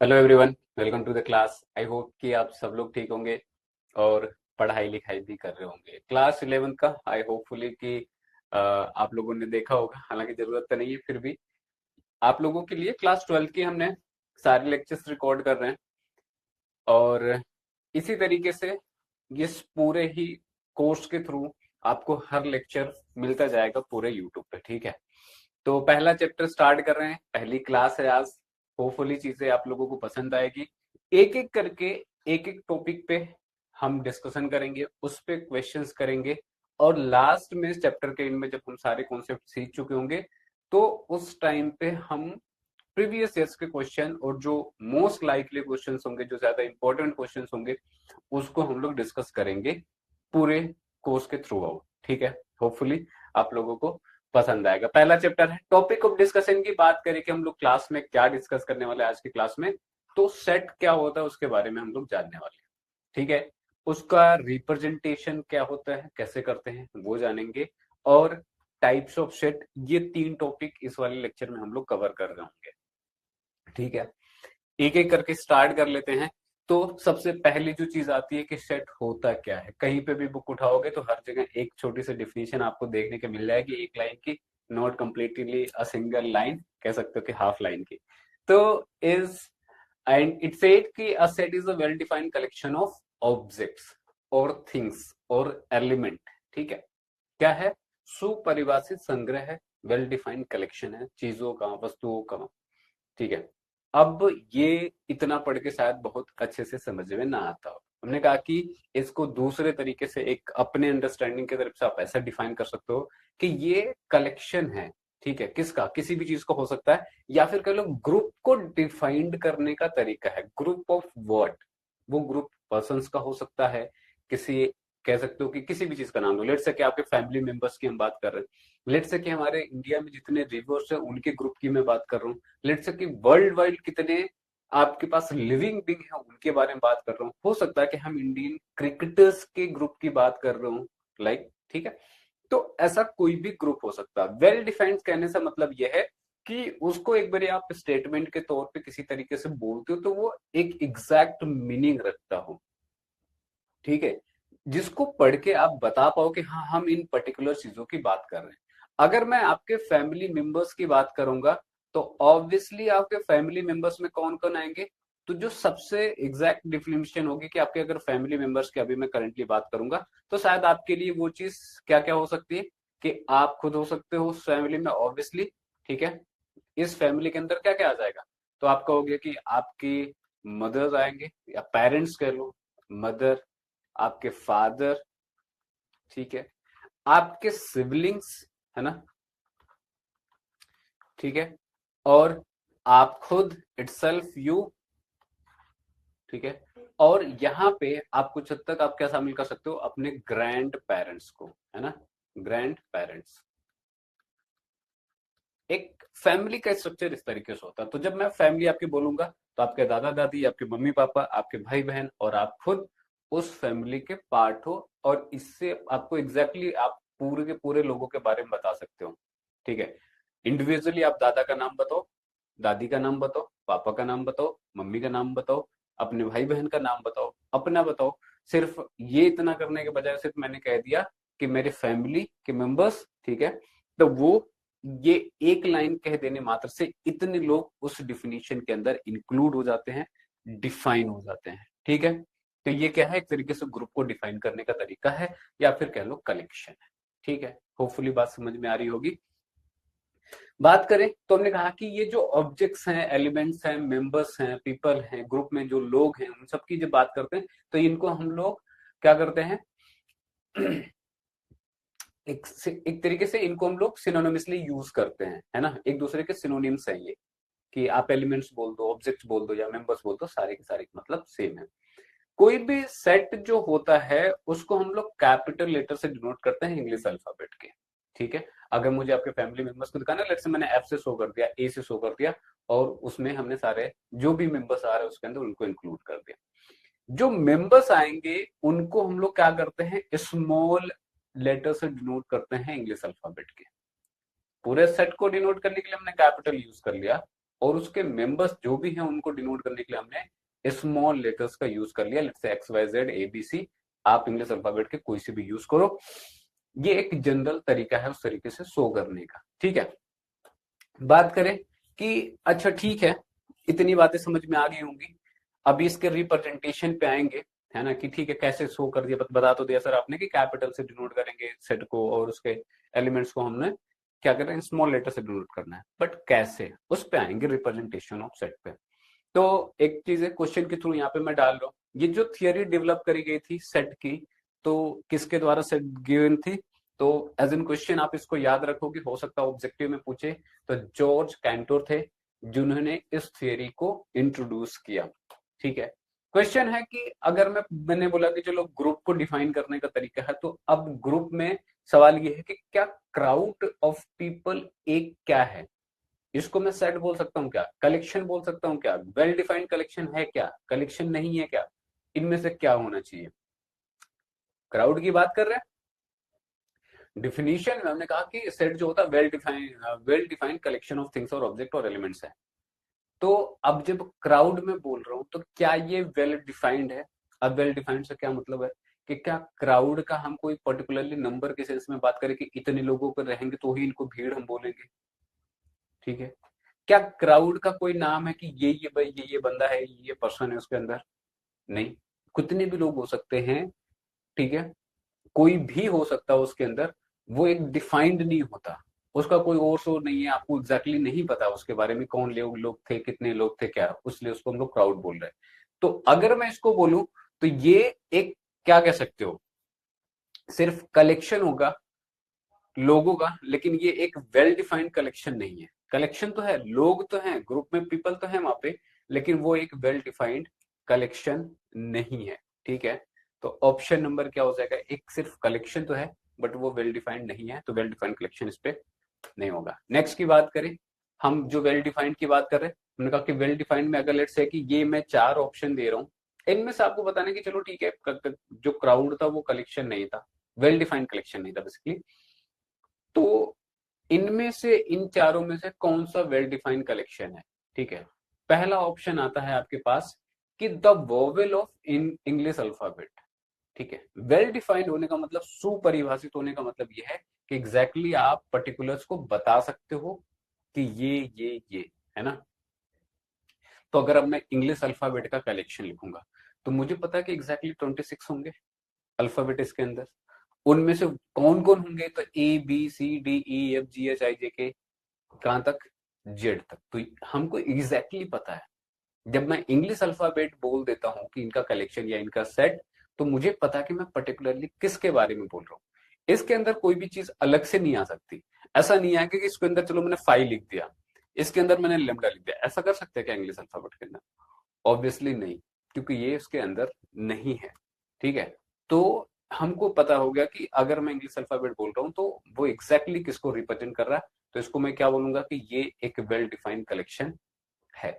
Hello everyone, welcome to the class. I hope कि आप सब लोग ठीक होंगे और पढ़ाई लिखाई भी कर रहे होंगे। क्लास 11 का आई होपफुली कि आप लोगों ने देखा होगा, हालांकि जरूरत तो नहीं है, फिर भी आप लोगों के लिए क्लास 12 की हमने सारे लेक्चर्स रिकॉर्ड कर रहे हैं। और इसी तरीके से इस पूरे ही कोर्स के थ्रू आपको हर लेक्चर मिलता जाएगा पूरे यूट्यूब पे, ठीक है। तो पहला चैप्टर स्टार्ट कर रहे हैं, पहली क्लास है आज। होपफुली चीजें आप लोगों को पसंद आएगी। एक एक करके एक एक टॉपिक पे हम डिस्कशन करेंगे, उस पे क्वेश्चंस करेंगे, और लास्ट में इस चैप्टर के एंड में जब हम सारे कॉन्सेप्ट सीख चुके होंगे तो उस टाइम पे हम प्रीवियस ईयर्स के क्वेश्चन और जो मोस्ट लाइकली क्वेश्चंस होंगे, जो ज्यादा इंपॉर्टेंट क्वेश्चंस होंगे, उसको हम लोग डिस्कस करेंगे पूरे कोर्स के थ्रू आउट, ठीक है। होपफुली आप लोगों को पसंद आएगा। पहला चैप्टर है, टॉपिक ऑफ डिस्कशन की बात करें कि हम लोग क्लास में क्या डिस्कस करने वाले हैं आज की क्लास में, तो सेट क्या होता है उसके बारे में हम लोग जानने वाले हैं, ठीक है। उसका रिप्रेजेंटेशन क्या होता है, कैसे करते हैं, वो जानेंगे। और टाइप्स ऑफ सेट, ये तीन टॉपिक इस वाले लेक्चर में हम लोग कवर कर रहे होंगे, ठीक है। एक एक करके स्टार्ट कर लेते हैं। तो सबसे पहली जो चीज आती है कि सेट होता क्या है, कहीं पे भी बुक उठाओगे तो हर जगह एक छोटी सी डिफिनेशन आपको देखने को मिल जाएगी, एक लाइन की, not completely a single line, कह सकते हो कि हाफ लाइन की। तो इज एंड इट सेड कि a set is a well defined collection of objects और थिंग्स और एलिमेंट, ठीक है। क्या है? सुपरिभाषित संग्रह है, वेल डिफाइंड कलेक्शन है चीजों का, वस्तुओं का, ठीक है। अब ये इतना पढ़ के शायद बहुत अच्छे से समझ में ना आता हो। हमने कहा कि इसको दूसरे तरीके से, एक अपने अंडरस्टैंडिंग की तरफ से आप ऐसा डिफाइन कर सकते हो कि ये कलेक्शन है, ठीक है। किसका? किसी भी चीज का हो सकता है, या फिर कह लो ग्रुप को डिफाइंड करने का तरीका है। Group of what? वो ग्रुप पर्संस का हो सकता है, किसी, कह सकते हो कि किसी भी चीज का नाम लो। लेट्स से कि आपके फैमिली मेंबर्स की हम बात कर रहे हैं, लेट्स से कि हमारे इंडिया में जितने रिवर्स है उनके ग्रुप की मैं बात कर रहा हूँ, लेट्स से कि वर्ल्ड वाइड कितने आपके पास लिविंग बींग है उनके बारे में बात कर रहा हूँ। हो सकता है कि हम इंडियन क्रिकेटर्स के ग्रुप की बात कर रहा हूँ, लाइक, ठीक है। तो ऐसा कोई भी ग्रुप हो सकता है। वेल डिफाइंड कहने से मतलब यह है कि उसको एक बार आप स्टेटमेंट के तौर पे किसी तरीके से बोलते हो तो वो एक एग्जैक्ट मीनिंग रखता हो, ठीक है। जिसको पढ़ के आप बता पाओ कि हाँ, हम इन पर्टिकुलर चीजों की बात कर रहे हैं। अगर मैं आपके फैमिली मेंबर्स की बात करूंगा तो ऑब्वियसली आपके फैमिली मेंबर्स में कौन कौन आएंगे? तो जो सबसे एग्जैक्ट डिफिनेशन होगी कि आपके अगर फैमिली मेंबर्स की अभी मैं करंटली बात करूंगा तो शायद आपके लिए वो चीज क्या क्या हो सकती है कि आप खुद हो सकते हो उस फैमिली में, ऑब्वियसली, ठीक है। इस फैमिली के अंदर क्या क्या आ जाएगा? तो आप कहोगे कि आपकी मदर्स आएंगे, या पेरेंट्स कह लो, मदर, आपके फादर, ठीक है, आपके सिबलिंग्स, है ना, ठीक है, और आप खुद, इटसेल्फ, यू, ठीक है। और यहाँ पे आप कुछ हद तक आप क्या शामिल कर सकते हो? अपने ग्रैंड पेरेंट्स को, है ना, ग्रैंड पेरेंट्स। एक फैमिली का स्ट्रक्चर इस तरीके से होता है। तो जब मैं फैमिली आपकी बोलूंगा तो आपके दादा दादी, आपके मम्मी पापा, आपके भाई बहन और आप खुद उस फैमिली के पार्ट हो। और इससे आपको एग्जैक्टली आप पूरे के पूरे लोगों के बारे में बता सकते हो, ठीक है। इंडिविजुअली आप दादा का नाम बताओ, दादी का नाम बताओ, पापा का नाम बताओ, मम्मी का नाम बताओ, अपने भाई बहन का नाम बताओ, अपना बताओ। सिर्फ ये इतना करने के बजाय सिर्फ मैंने कह दिया कि मेरे फैमिली के मेंबर्स, ठीक है, तो वो, ये एक लाइन कह देने मात्र से इतने लोग उस डिफिनीशन के अंदर इंक्लूड हो जाते हैं, डिफाइन हो जाते हैं, ठीक है। तो ये क्या है? एक तरीके से ग्रुप को डिफाइन करने का तरीका है, या फिर कह लो कलेक्शन है, ठीक है। होपफुली बात समझ में आ रही होगी। बात करें तो हमने कहा कि ये जो ऑब्जेक्ट्स हैं, एलिमेंट्स हैं, मेंबर्स हैं, पीपल हैं, ग्रुप में जो लोग हैं, उन सबकी जब बात करते हैं तो इनको हम लोग क्या करते हैं? एक तरीके से इनको हम लोग सिनोनिमसली यूज करते हैं, है ना, एक दूसरे के सिनोनिम्स हैं ये, कि आप एलिमेंट्स बोल दो, ऑब्जेक्ट्स बोल दो, या मेंबर्स बोल दो, सारे के सारे मतलब सेम है। कोई भी सेट जो होता है उसको हम लोग कैपिटल लेटर से डिनोट करते हैं, इंग्लिश अल्फाबेट के, ठीक है। अगर मुझे आपके फैमिली मेंबर्स को दिखाना है, लेट्स से मैंने एफ से शो कर दिया, ए से शो कर दिया, और उसमें हमने सारे जो भी मेंबर्स आ रहे हैं उसके अंदर उनको इंक्लूड कर दिया। जो मेंबर्स आएंगे उनको हम लोग क्या करते हैं? स्मॉल लेटर से डिनोट करते हैं, इंग्लिश अल्फाबेट के। पूरे सेट को डिनोट करने के लिए हमने कैपिटल यूज कर लिया, और उसके मेंबर्स जो भी हैं उनको डिनोट करने के लिए हमने स्मॉल लेटर्स का यूज कर लिया, let's say X Y Z A B C, आप इंग्लिश अल्फाबेट के कोई से भी यूज करो। ये एक जनरल तरीका है उस तरीके से शो करने का, ठीक है। बात करें कि अच्छा ठीक है, इतनी बातें समझ में आ गई होंगी, अभी इसके रिप्रेजेंटेशन पे आएंगे, है ना, कि ठीक है कैसे शो कर दिया, बता तो दिया सर आपने कि कैपिटल से डिनोट करेंगे सेट को और उसके एलिमेंट्स को हमने क्या कर रहे हैं, स्मॉल लेटर से डिनोट करना है, बट कैसे, उस पे आएंगे रिप्रेजेंटेशन ऑफ सेट पे। तो एक चीज है, क्वेश्चन के थ्रू यहाँ पे मैं डाल रहा हूँ, ये जो थियरी डेवलप करी गई थी सेट की, तो किसके द्वारा सेट गिवन थी, तो एज एन क्वेश्चन आप इसको याद रखोगे, हो सकता है ऑब्जेक्टिव में पूछे, तो जॉर्ज कैंटोर थे जिन्होंने इस थियरी को इंट्रोड्यूस किया, ठीक है। क्वेश्चन है कि अगर मैंने बोला कि चलो ग्रुप को डिफाइन करने का तरीका है, तो अब ग्रुप में सवाल ये है कि क्या क्राउड ऑफ पीपल एक क्या है, इसको मैं सेट बोल सकता हूँ क्या, कलेक्शन बोल सकता हूँ क्या, वेल डिफाइंड कलेक्शन है क्या, कलेक्शन नहीं है क्या, इनमें से क्या होना चाहिए। क्राउड की बात कर रहे हैं, डिफिनीशन में हमने कहा कि सेट जो होता है well defined collection of things और ऑब्जेक्ट और एलिमेंट्स है। तो अब जब क्राउड में बोल रहा हूं तो क्या ये वेल डिफाइंड है, अब वेल डिफाइंड से क्या मतलब है कि क्या क्राउड का हम कोई पर्टिकुलरली नंबर के सेंस में बात करें कि इतने लोगों पर रहेंगे तो ही इनको भीड़ हम बोलेंगे, ठीक है। क्या क्राउड का कोई नाम है कि ये भाई ये बंदा है, ये पर्सन है उसके अंदर, नहीं, कितने भी लोग हो सकते हैं, ठीक है, कोई भी हो सकता है उसके अंदर, वो एक डिफाइंड नहीं होता, उसका कोई और सोर्स नहीं है, आपको एग्जैक्टली exactly नहीं पता उसके बारे में कौन लोग थे, कितने लोग थे, क्या, इसलिए उसको हम लोग क्राउड बोल रहे हैं। तो अगर मैं इसको बोलूं तो ये एक क्या कह सकते हो, सिर्फ कलेक्शन होगा लोगों का, लेकिन ये एक वेल डिफाइंड कलेक्शन नहीं है। कलेक्शन तो है, लोग तो हैं, ग्रुप में पीपल तो है वहां पे, लेकिन वो एक वेल डिफाइंड कलेक्शन नहीं है, ठीक है। तो ऑप्शन नंबर क्या हो जाएगा, एक सिर्फ कलेक्शन तो है बट वो वेल डिफाइंड नहीं है, तो वेल डिफाइंड कलेक्शन इस पे नहीं होगा। नेक्स्ट की बात करें, हम जो वेल डिफाइंड की बात कर रहे हैं, हमने कहा कि वेल डिफाइंड में अगर लेट्स से कि ये मैं 4 ऑप्शन दे रहा हूँ, इनमें से आपको बताने की चलो ठीक है, जो क्राउड था वो कलेक्शन नहीं था, वेल डिफाइंड कलेक्शन नहीं था बेसिकली, तो इनमें से इन चारों में से कौन सा वेल डिफाइंड कलेक्शन है, ठीक है। पहला ऑप्शन आता है आपके पास कि the vowel of in English alphabet, ठीक है। वेल डिफाइंड होने का मतलब, सुपरिभाषित होने का मतलब यह है कि एग्जैक्टली आप पर्टिकुलर्स को बता सकते हो कि ये है ना। तो अगर अब मैं इंग्लिश अल्फाबेट का कलेक्शन लिखूंगा तो मुझे पता है कि एग्जैक्टली 26 होंगे अल्फाबेट इसके अंदर, उनमें से कौन कौन होंगे, तो A B C D E F G H I J K, कहां तक, जेड तक, तो हमको एग्जैक्टली पता है। जब मैं इंग्लिश अल्फाबेट बोल देता हूं कि इनका कलेक्शन या इनका सेट, तो मुझे पता कि मैं पर्टिकुलरली किसके बारे में बोल रहा हूँ, इसके अंदर कोई भी चीज अलग से नहीं आ सकती। ऐसा नहीं है कि इसके अंदर चलो मैंने 5 लिख दिया, इसके अंदर मैंने लेमडा लिख दिया, ऐसा कर सकते हैं क्या इंग्लिश अल्फाबेट के अंदर, ऑब्वियसली नहीं, क्योंकि ये इसके अंदर नहीं है, ठीक है। तो हमको पता हो गया कि अगर मैं इंग्लिश अल्फाबेट बोल रहा हूँ तो वो एग्जैक्टली किसको रिप्रेजेंट कर रहा है, तो इसको मैं क्या बोलूंगा कि ये एक वेल डिफाइंड कलेक्शन है।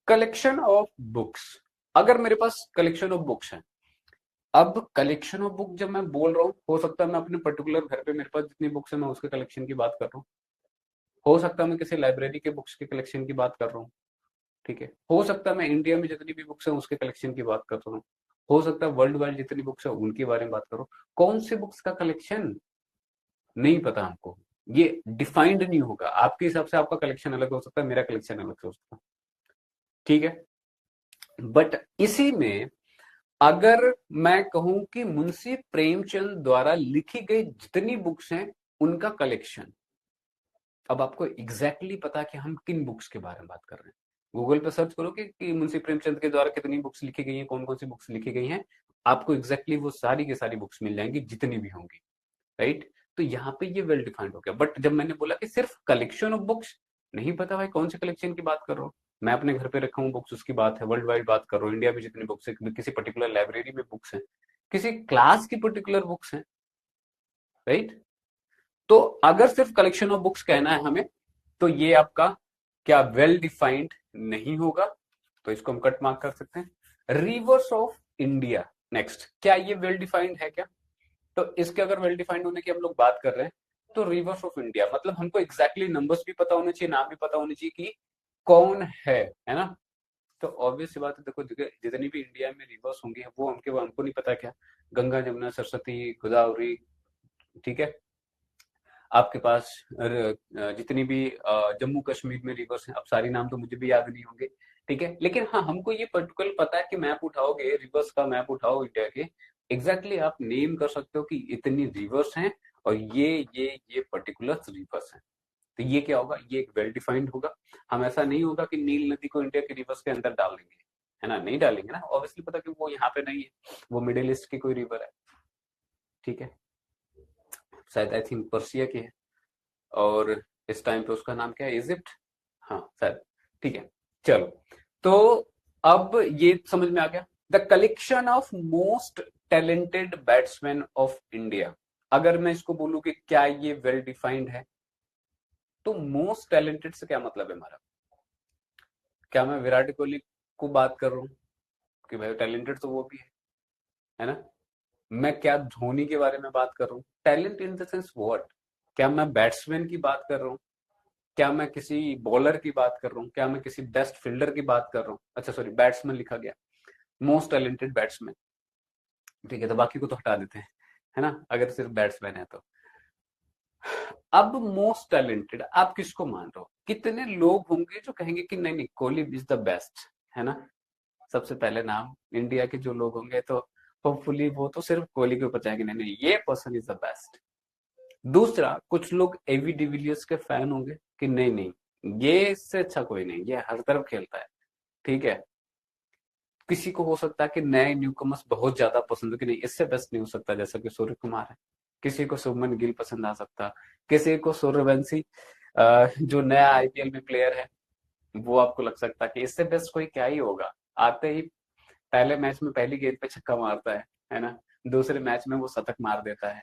कलेक्शन ऑफ बुक्स, अगर मेरे पास कलेक्शन ऑफ बुक्स है, अब कलेक्शन ऑफ बुक जब मैं बोल रहा हूँ, हो सकता है मैं अपने पर्टिकुलर घर पे मेरे पास जितनी बुक्स है मैं उसके कलेक्शन की बात कर रहा हूँ, हो सकता है मैं किसी लाइब्रेरी के बुक्स के कलेक्शन की बात कर रहा हूँ, ठीक है। हो सकता है मैं इंडिया में जितनी भी बुक्स है उसके कलेक्शन की बात कर रहा हूँ, हो सकता है वर्ल्ड वाइड जितनी बुक्स है उनके बारे में बात करो, कौन सी बुक्स का कलेक्शन नहीं पता हमको, ये डिफाइंड नहीं होगा, आपके हिसाब से आपका कलेक्शन अलग हो सकता है, मेरा कलेक्शन अलग हो सकता है, ठीक है। बट इसी में अगर मैं कहूं कि मुंशी प्रेमचंद द्वारा लिखी गई जितनी बुक्स हैं उनका कलेक्शन, अब आपको एग्जैक्टली पता कि हम किन बुक्स के बारे में बात कर रहे हैं, गूगल पे सर्च करो कि मुंशी प्रेमचंद के द्वारा कितनी बुक्स लिखी गई हैं, कौन कौन सी बुक्स लिखी गई हैं, आपको एग्जैक्टली वो सारी की सारी बुक्स मिल जाएंगी जितनी भी होंगी, राइट। तो यहाँ पे ये वेल डिफाइंड हो गया, बट जब मैंने बोला कि सिर्फ कलेक्शन ऑफ बुक्स, नहीं पता भाई कौन से कलेक्शन की बात कर रहा हूँ, मैं अपने घर पे रखा हूँ बुक्स उसकी बात है, वर्ल्ड वाइड बात कर रहा हूँ, इंडिया में जितनी बुक्स है, किसी पर्टिकुलर लाइब्रेरी में बुक्स है, किसी क्लास की पर्टिकुलर बुक्स है, राइट। तो अगर सिर्फ कलेक्शन ऑफ बुक्स कहना है हमें, तो ये आपका क्या वेल डिफाइंड नहीं होगा, तो इसको हम कट मार्क कर सकते हैं। रिवर्स ऑफ इंडिया, नेक्स्ट, क्या ये वेल डिफाइंड है क्या, तो इसके अगर वेल डिफाइंड होने की हम लोग बात कर रहे हैं, तो रिवर्स ऑफ इंडिया मतलब हमको एग्जैक्टली नंबर्स भी पता होने चाहिए, नाम भी पता होने चाहिए कि कौन है ना? तो ऑब्वियस सी बात है, देखो जितनी भी इंडिया में रिवर्स होंगी वो हमको नहीं पता क्या, गंगा जमुना सरस्वती गोदावरी, ठीक है, आपके पास जितनी भी जम्मू कश्मीर में रिवर्स हैं, अब सारी नाम तो मुझे भी याद नहीं होंगे, ठीक है, लेकिन हाँ हमको ये पर्टिकुलर पता है कि मैप उठाओगे, रिवर्स का मैप उठाओ इंडिया के, एग्जैक्टली आप नेम कर सकते हो कि इतनी रिवर्स हैं और ये पर्टिकुलर रिवर्स हैं। तो ये क्या होगा, ये एक वेल डिफाइंड होगा। हम ऐसा नहीं होगा कि नील नदी को इंडिया के रिवर्स के अंदर डाल देंगे, है ना, नहीं डालेंगे ना, ऑब्वियसली पता कि वो यहाँ पे नहीं है, वो मिडिल ईस्ट की कोई रिवर है, ठीक है, शायद आई थिंक पर्सिया की है, और इस टाइम पे उसका नाम क्या है, इजिप्ट, हाँ शायद, ठीक है, चलो। तो अब ये समझ में आ गया, the collection of most talented batsman of India. अगर मैं इसको बोलूं कि क्या ये वेल डिफाइंड है, तो मोस्ट टैलेंटेड से क्या मतलब है हमारा? क्या मैं विराट कोहली को बात कर रहा हूँ कि भाई टैलेंटेड तो वो भी है ना? मैं क्या धोनी के बारे में बात कर रहा हूँ, talent in the sense what? क्या मैं बैट्समैन की बात कर रहा हूँ? क्या मैं किसी बॉलर की बात कर रहा हूँ? क्या मैं किसी बेस्ट फील्डर की बात कर रहा हूँ? अच्छा सॉरी, बैट्समैन लिखा गया, मोस्ट टैलेंटेड बैट्समैन, ठीक है, तो बाकी को तो हटा देते हैं, है ना, अगर सिर्फ बैट्समैन है तो। अब मोस्ट टैलेंटेड आप किसको मान रहे हो? कितने लोग होंगे जो कहेंगे कि नहीं नहीं कोहली इज द बेस्ट, है ना? सबसे पहले नाम इंडिया के जो लोग होंगे तो होपफुली वो तो सिर्फ कोहली के ऊपर जाएंगे, नहीं नहीं ये पर्सन इज द बेस्ट। दूसरा, कुछ लोग एवी डिविलियर्स के फैन होंगे कि नहीं नहीं ये इससे अच्छा कोई नहीं, ये हर तरफ खेलता है, ठीक है। किसी को हो सकता है कि नए न्यूकमर्स बहुत ज्यादा पसंद हो कि नहीं इससे बेस्ट नहीं हो सकता, जैसा कि सूर्य कुमार है। किसी को शुभमन गिल पसंद आ सकता, किसी को सूर्यवंशी जो नया आईपीएल में प्लेयर है, वो आपको लग सकता है कि इससे बेस्ट कोई क्या ही होगा। आते ही पहले मैच में पहली गेंद पे छक्का मारता है ना, दूसरे मैच में वो शतक मार देता है,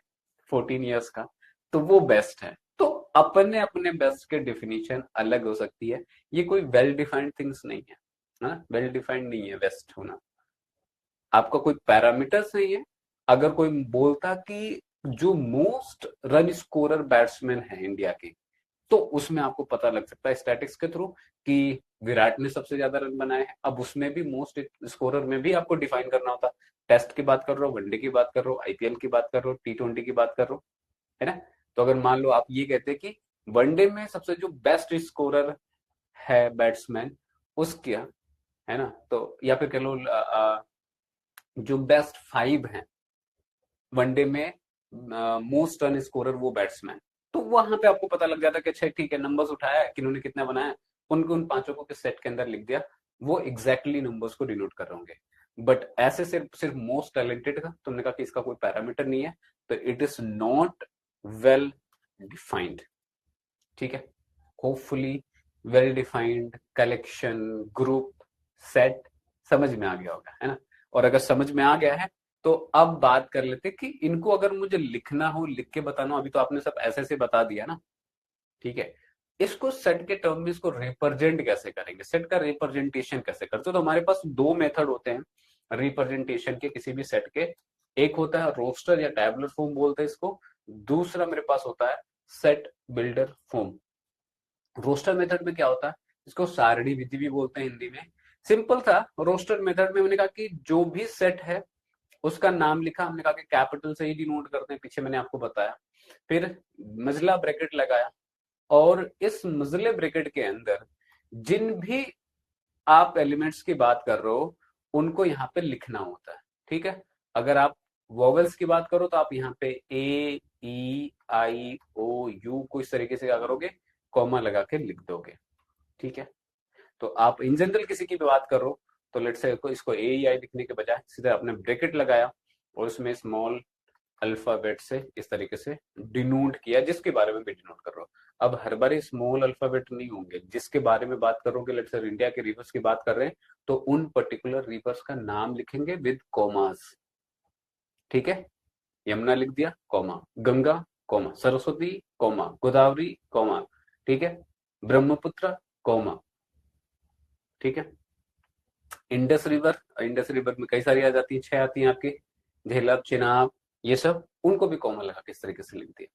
14 ईयर्स का, तो वो बेस्ट है। तो अपने अपने बेस्ट के डिफिनीशन अलग हो सकती है, ये कोई वेल डिफाइंड थिंग्स नहीं है, ना वेल डिफाइंड नहीं है बेस्ट होना, आपका कोई पैरामीटर्स नहीं है। अगर कोई बोलता कि जो मोस्ट रन स्कोरर बैट्समैन है इंडिया के, तो उसमें आपको पता लग सकता है स्टैटिक्स के थ्रू कि विराट ने सबसे ज्यादा रन बनाए हैं। अब उसमें भी मोस्ट स्कोरर में भी आपको डिफाइन करना होता, टेस्ट की बात कर रहे हो, वनडे की बात कर रहे हो, आईपीएल की बात कर रहे हो, T20 की बात कर रहे हो, है ना? तो अगर मान लो आप ये कहते हैं कि वनडे में सबसे जो बेस्ट स्कोरर है बैट्समैन उसका, है ना, तो या फिर कह लो जो बेस्ट 5 हैं वनडे में मोस्ट रन स्कोरर वो बैट्समैन, तो वहां पे आपको पता लग जाता है कि अच्छा ठीक है, नंबर्स उठाया किन्होंने कितना बनाया, उनको उन पांचों को किस सेट के अंदर लिख दिया, वो एग्जैक्टली नंबर्स को डिनोट कर रहे होंगे। बट ऐसे सिर्फ सिर्फ मोस्ट टैलेंटेड का तुमने कहा कि इसका कोई पैरामीटर नहीं है, तो it is not well defined, ठीक है। Hopefully well defined collection, group, set समझ में आ गया होगा, है ना? और अगर समझ में आ गया है तो अब बात कर लेते कि इनको अगर मुझे लिखना हो, लिख के बताना हो, अभी तो आपने सब ऐसे से बता दिया ना, ठीक है, इसको सेट के टर्म में इसको रिप्रेजेंट कैसे करेंगे, सेट का रिप्रेजेंटेशन कैसे करते हो? तो हमारे पास दो मेथड होते हैं रिप्रेजेंटेशन के किसी भी सेट के। एक होता है रोस्टर या टैबुलर फॉर्म बोलते हैं इसको, दूसरा मेरे पास होता है set builder form. Roster method में क्या होता है, इसको सारणी विधि भी बोलते हैं हिंदी में। सिंपल था, रोस्टर मेथड में मैंने कहा कि जो भी सेट है उसका नाम लिखा, हमने कहा कि कैपिटल से ही डिनोट करते हैं, पीछे मैंने आपको बताया, फिर मजला ब्रैकेट लगाया, और इस मजले ब्रैकेट के अंदर जिन भी आप एलिमेंट्स की बात कर रहे हो उनको यहाँ पे लिखना होता है, ठीक है। अगर आप वॉवेल्स की बात करो तो आप यहाँ पे A E I O U को इस तरीके से क्या करोगे, कॉमा लगा के लिख दोगे, ठीक है। तो आप इन जनरल किसी की भी बात करो तो लेट्स से इसको AEI लिखने के बजाय सीधे आपने ब्रैकेट लगाया और उसमें स्मॉल अल्फाबेट से इस तरीके से डिनोट किया जिसके बारे में भी डिनोट कर रहे हो। अब हर बार स्मॉल अल्फाबेट नहीं होंगे, जिसके बारे में बात करोगे, लेट्स से इंडिया के रिवर्स की बात कर रहे हैं तो उन पर्टिकुलर रिवर्स का नाम लिखेंगे विद कॉमास, ठीक है। यमुना लिख दिया comma, Ganga comma, Saraswati comma, Godavari comma, ठीक है, ब्रह्मपुत्र कॉमा, ठीक है। इंडस रिवर, इंडस रिवर में कई सारी आ जाती है, 6 आती हैं आपकी, झेलम, चिनाब, ये सब, उनको भी कॉमा लगा के इस तरीके से लिख दिया।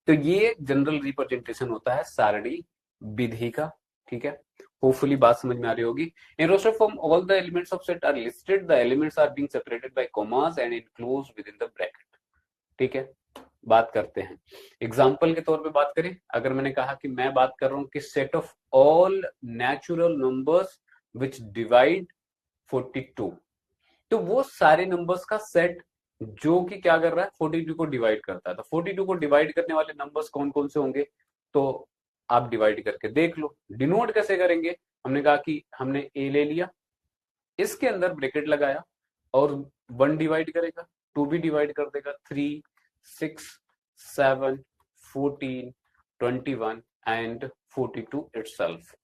तो ये जनरल रिप्रेजेंटेशन होता है सारणी विधि का, ठीक है, होपफुली बात समझ में आ रही होगी। In roster form all the elements of set are listed, the elements are being separated by commas and enclosed within the bracket. ठीक है, बात करते हैं एग्जाम्पल के तौर पे बात करें। अगर मैंने कहा कि मैं बात कर रहा हूं कि set of all natural numbers which divide 42, तो वो सारे नंबर्स का सेट जो कि क्या कर रहा है, 42 को डिवाइड करता है। तो 42 को डिवाइड करने वाले नंबर्स कौन कौन से होंगे, तो आप डिवाइड करके देख लो। डिनोट कैसे करेंगे, हमने कहा कि हमने ए ले लिया, इसके अंदर ब्रैकेट लगाया और 1 डिवाइड करेगा, 2 भी डिवाइड कर देगा, 3, 6, 7, 14, 21 एंड 42 इटसेल्फ।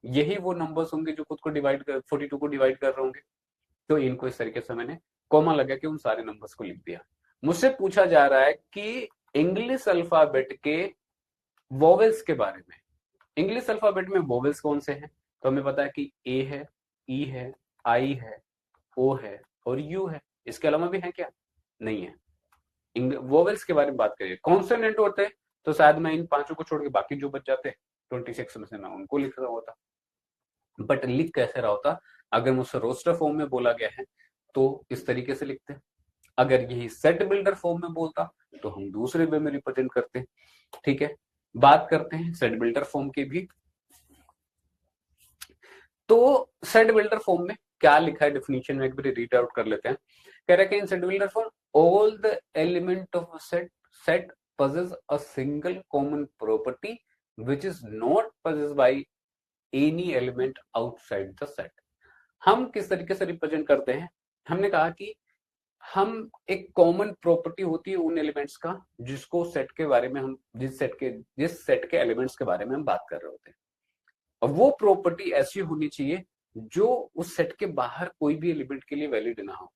यही वो नंबर्स होंगे जो खुद को डिवाइड कर 42 को डिवाइड कर रहे होंगे। तो इनको इस तरीके से मैंने कॉमा लगा के उन सारे नंबर्स को लिख दिया। मुझसे पूछा जा रहा है कि इंग्लिश अल्फाबेट के वोवेल्स के बारे में। इंग्लिश अल्फाबेट में वोवेल्स कौन से हैं, तो हमें पता है कि ए है, ई है, आई है, ओ है और यू है। इसके अलावा भी है क्या, नहीं है। वोवेल्स के बारे में बात करिए, कॉन्सोनेंट होते हैं तो शायद मैं इन पांचों को छोड़ के बाकी जो बच जाते 26 में से मैं उनको लिख रहा होता, बट लिख कैसे रहा होता, अगर मुझसे रोस्टर फॉर्म में बोला गया है तो इस तरीके से लिखते हैं। अगर यही सेट बिल्डर फॉर्म में बोलता तो हम दूसरे वे में रिप्रेजेंट करते हैं। ठीक है, बात करते हैं सेट बिल्डर फॉर्म की भी। तो सेट बिल्डर फॉर्म में क्या लिखा है डेफिनेशन में, एक बार रीड आउट कर लेते हैं। कह रहा है कि इन set builder form all the element of set possess a single common property which is not possessed by any element outside the set। हम किस तरीके से रिप्रेजेंट करते हैं, हमने कहा कि हम एक कॉमन प्रॉपर्टी होती है उन एलिमेंट्स का जिसको सेट के बारे में हम जिस सेट के एलिमेंट्स के बारे में हम बात कर रहे होते हैं, और वो प्रॉपर्टी ऐसी होनी चाहिए जो उस सेट के बाहर कोई भी एलिमेंट के लिए वैलिड ना हो,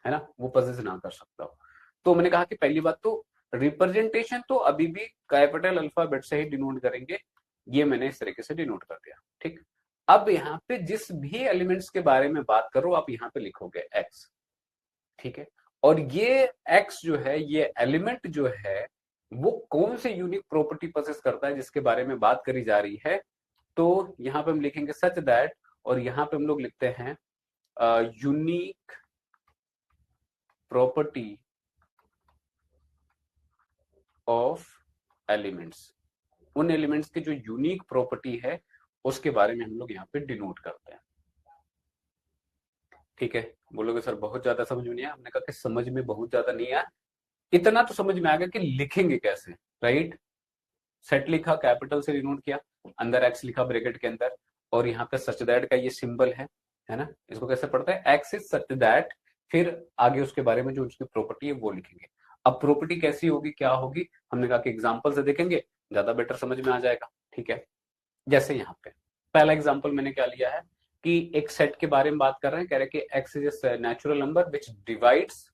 है ना, वो पजेस ना कर सकता हो। तो मैंने कहा कि पहली बात तो रिप्रेजेंटेशन तो अभी भी कैपिटल अल्फाबेट से ही डिनोट करेंगे, ये मैंने इस तरीके से डिनोट कर दिया। ठीक, अब यहाँ पे जिस भी एलिमेंट्स के बारे में बात करो आप यहाँ पे लिखोगे एक्स। ठीक है, और ये एक्स जो है, ये एलिमेंट जो है वो कौन से यूनिक प्रॉपर्टी पोसेस करता है जिसके बारे में बात करी जा रही है, तो यहाँ पे हम लिखेंगे सच दैट, और यहाँ पे हम लोग लिखते हैं यूनिक प्रॉपर्टी ऑफ एलिमेंट्स। उन एलिमेंट्स की जो यूनिक प्रॉपर्टी है उसके बारे में हम लोग यहाँ पे डिनोट करते हैं। ठीक है, बोलोगे सर बहुत ज्यादा समझ में नहीं आया, हमने कहा कि समझ में बहुत ज्यादा नहीं आया, इतना तो समझ में आ गया कि लिखेंगे कैसे। राइट, सेट लिखा, कैपिटल से डिनोट किया, अंदर एक्स लिखा ब्रैकेट के अंदर, और यहाँ पे सच दैट का ये सिंबल है ना, इसको कैसे पढ़ते हैं, एक्स इज सच दैट, फिर आगे उसके बारे में जो उसकी प्रॉपर्टी है वो लिखेंगे। अब प्रॉपर्टी कैसी होगी, क्या होगी, हमने कहा कि एग्जाम्पल से देखेंगे ज्यादा बेटर समझ में आ जाएगा। ठीक है, जैसे यहाँ पे पहला एग्जाम्पल मैंने क्या लिया है कि एक सेट के बारे में बात कर रहे हैं, कह रहे हैं कि X is a natural number which divides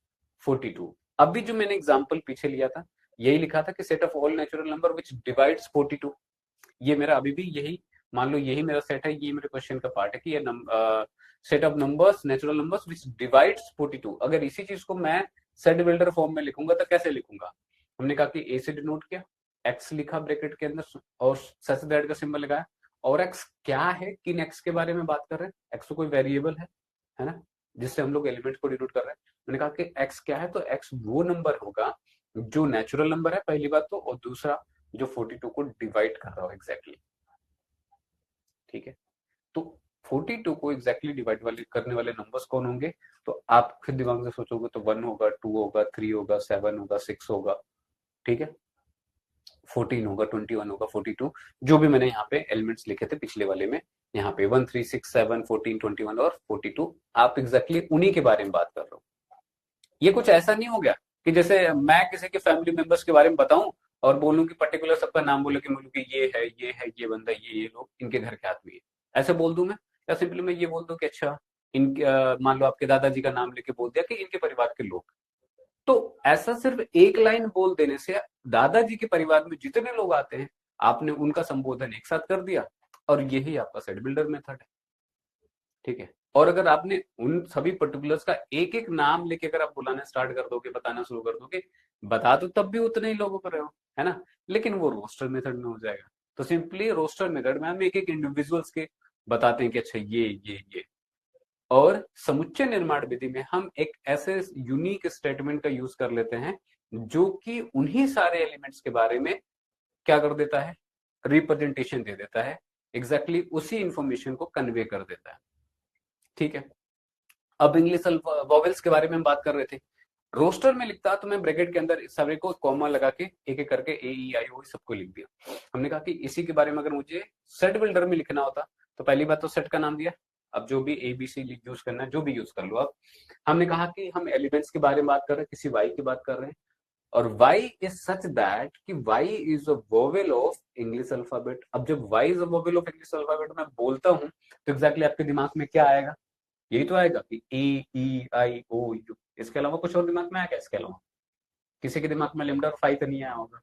42। अभी जो मैंने एग्जाम्पल पीछे लिया था यही लिखा था कि set of all natural number which divides 42। ये मेरा अभी भी यही मान लो, यही मेरा सेट है, ये मेरे क्वेश्चन का पार्ट है कि ये set of numbers natural numbers which divides 42। अगर इसी चीज को मैं सेट बिल्डर फॉर्म में लिखूंगा तो कैसे लिखूंगा, हमने कहा कि ए से डिनोट किया, एक्स लिखा ब्रैकेट के अंदर और सच दैट का सिंबल लगाया, और एक्स क्या है, किन एक्स के बारे में बात कर रहे हैं, एक्स तो कोई वेरिएबल है ना, जिससे हम लोग एलिमेंट को डिनोट कर रहे हैं। मैंने कहा कि एक्स क्या है, तो एक्स वो नंबर होगा जो नेचुरल नंबर है पहली बात तो, और दूसरा जो 42 को डिवाइड कर रहा हो एग्जैक्टली। ठीक है, तो 42 को एग्जैक्टली डिवाइड करने वाले नंबर्स कौन होंगे, तो आप खुद दिमाग से सोचोगे तो 1 होगा, 2 होगा, 3 होगा, 7 होगा, 6 होगा, ठीक है, 14 होगा, 21 होगा, 42, जो भी मैंने यहाँ पे एलिमेंट्स लिखे थे पिछले वाले में, यहाँ पे 1, 3, 6, 7, 14, 21 और 42, आप एग्जैक्टली उन्हीं के बारे में बात कर रहे हो। ये कुछ ऐसा नहीं हो गया कि जैसे मैं किसी के फैमिली मेंबर्स के बारे में बताऊं और बोलूं कि पर्टिकुलर सबका नाम बोले कि बोलूं कि ये है, ये है, ये बंदा, ये लोग इनके घर के आदमी है, ऐसे बोल दूं मैं, या सिंपली मैं ये बोल दूं कि अच्छा मान लो आपके दादाजी का नाम लेके बोल दिया कि इनके परिवार के लोग। तो ऐसा सिर्फ एक लाइन बोल देने से दादाजी के परिवार में जितने लोग आते हैं आपने उनका संबोधन एक साथ कर दिया, और यही आपका सेट बिल्डर मेथड है। ठीक है, और अगर आपने उन सभी पर्टिकुलर्स का एक एक नाम लेके अगर आप बुलाना स्टार्ट कर दोगे, बताना शुरू कर दोगे, बता तो तब भी उतने ही लोगों को रहे हो, है ना, लेकिन वो रोस्टर मेथड में हो जाएगा। तो सिंपली रोस्टर मेथड में हम एक एक इंडिविजुअल्स के बताते हैं कि अच्छा ये। और समुच्चय निर्माण विधि में हम एक ऐसे यूनिक स्टेटमेंट का यूज कर लेते हैं जो कि उन्हीं सारे एलिमेंट्स के बारे में क्या कर देता है, रिप्रेजेंटेशन दे देता है, एग्जैक्टली उसी इंफॉर्मेशन को कन्वे कर देता है। ठीक है, अब इंग्लिश वॉवेल्स के बारे में हम बात कर रहे थे। रोस्टर में लिखता तो मैं ब्रैकेट के अंदर सभी को कॉमा लगा के एक एक करके ए ई आई ओ सबको लिख दिया। हमने कहा कि इसी के बारे में अगर मुझे सेट बिल्डर में लिखना होता तो पहली बात तो सेट का नाम दिया, अब जो भी ए बी सी यूज करना है जो भी यूज कर लो आप। हमने कहा कि हम एलिमेंट्स के बारे में बात कर रहे हैं, किसी वाई की बात कर रहे हैं, और y इज सच दैट कि y is a vowel of English alphabet. अब जब y is a vowel of English alphabet मैं बोलता हूं तो एग्जैक्टली आपके दिमाग में क्या आएगा, यही तो आएगा कि ए ई आई ओ यू। इसके अलावा कुछ और दिमाग में आएगा? इसके अलावा किसी के दिमाग में लिम्डा और फाई तो नहीं आया होगा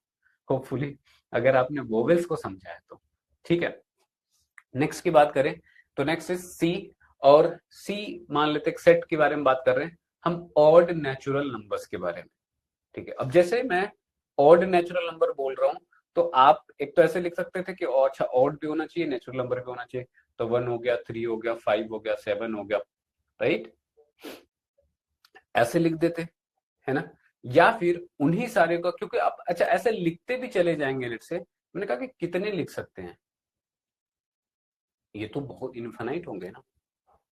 होपफुली, अगर आपने वोवेल्स को समझा है तो। ठीक है, नेक्स्ट की बात करें तो नेक्स्ट इज सी। और सी मान लेते हैं सेट के बारे में बात कर रहे हैं हम, ऑड नेचुरल नंबर्स के बारे में। ठीक है, अब जैसे मैं ऑड नेचुरल नंबर बोल रहा हूं तो आप एक तो ऐसे लिख सकते थे कि अच्छा ऑड भी होना चाहिए, नेचुरल नंबर भी होना चाहिए, तो 1 हो गया, 3 हो गया, 5 हो गया, 7 हो गया, राइट, ऐसे लिख देते, है ना। या फिर उन्हीं सारे का, क्योंकि आप अच्छा ऐसे लिखते भी चले जाएंगे लेट से, मैंने कहा कि कितने लिख सकते हैं, ये तो बहुत इनफाइनाइट होंगे ना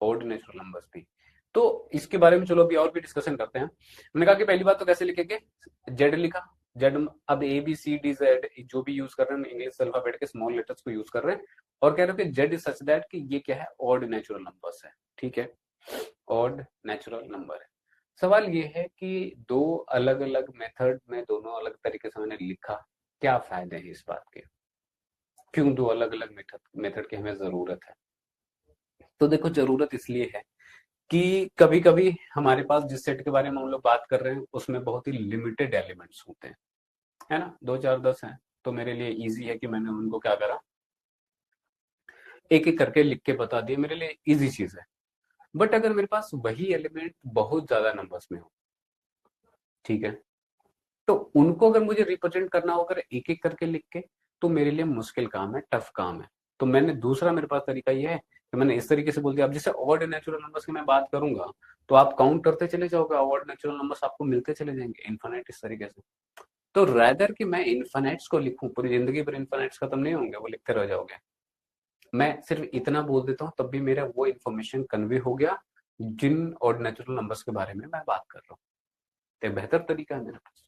ऑड नेचुरल नंबर्स भी। तो इसके बारे में चलो अभी और भी डिस्कशन करते हैं। मैंने कहा कि पहली बात तो कैसे लिखेंगे, जेड लिखा, जेड, अब A B C D Z जो भी यूज कर रहे हैं इंग्लिश अल्फाबेट के स्मॉल लेटर्स को यूज कर रहे हैं, और कह रहे हो कि जेड इज सच दैट कि ये क्या है, ऑड नेचुरल नंबर्स है। ठीक है, ऑड नेचुरल नंबर है। सवाल ये है कि दो अलग अलग मेथड में दोनों अलग तरीके से मैंने लिखा, क्या फायदे हैं इस बात के, क्यों दो अलग अलग मेथड मेथड की हमें जरूरत है। तो देखो जरूरत इसलिए है कि कभी कभी हमारे पास जिस सेट के बारे में हम लोग बात कर रहे हैं उसमें बहुत ही लिमिटेड एलिमेंट्स होते हैं, है ना, 2 4 10 हैं, तो मेरे लिए इजी है कि मैंने उनको क्या करा, एक एक करके लिख के बता दिया, मेरे लिए इजी चीज है। बट अगर मेरे पास वही एलिमेंट बहुत ज्यादा नंबर्स में हो, ठीक है, तो उनको अगर मुझे रिप्रेजेंट करना हो अगर एक एक करके लिख के, तो मेरे लिए मुश्किल काम है, टफ काम है। तो मैंने दूसरा मेरे पास तरीका ये है कि मैंने इस तरीके से बोल दिया। अब जैसे ऑड नेचुरल नंबर्स की मैं बात करूंगा तो आप काउंट करते चले जाओगे, ऑड नेचुरल नंबर्स आपको मिलते चले जाएंगे इन्फानाइट इस तरीके से। तो रैदर कि मैं इन्फानाइट्स को लिखूं, पूरी जिंदगी पर इन्फानाइट्स खत्म नहीं होंगे, वो लिखते रह जाओगे, मैं सिर्फ इतना बोल देता हूँ तब भी मेरा वो इन्फॉर्मेशन कन्वे हो गया जिन ऑड नेचुरल नंबर्स के बारे में मैं बात कर रहा हूँ। तो बेहतर तरीका है मेरे पास।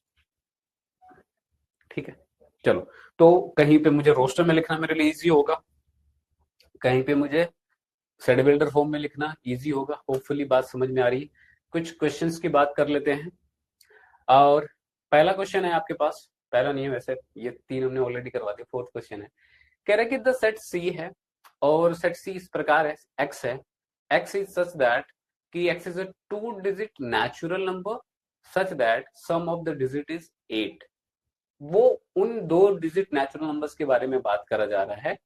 ठीक है, चलो, तो कहीं पे मुझे रोस्टर में लिखना मेरे लिए इजी होगा, कहीं पे मुझे सेट बिल्डर फॉर्म में लिखना इजी होगा। होपफुली बात समझ में आ रही है। कुछ क्वेश्चंस की बात कर लेते हैं। और पहला क्वेश्चन है आपके पास, पहला नहीं है वैसे, ये 3 हमने ऑलरेडी करवा दिया, फोर्थ क्वेश्चन है। कह रहे कि द सेट सी है और सेट सी इस प्रकार है, एक्स है, एक्स इज सच दैट कि X is a 2 digit natural number such that sum of the digit is 8। वो उन 2 डिजिट नेचुरल नंबर्स के बारे में बात करा जा रहा है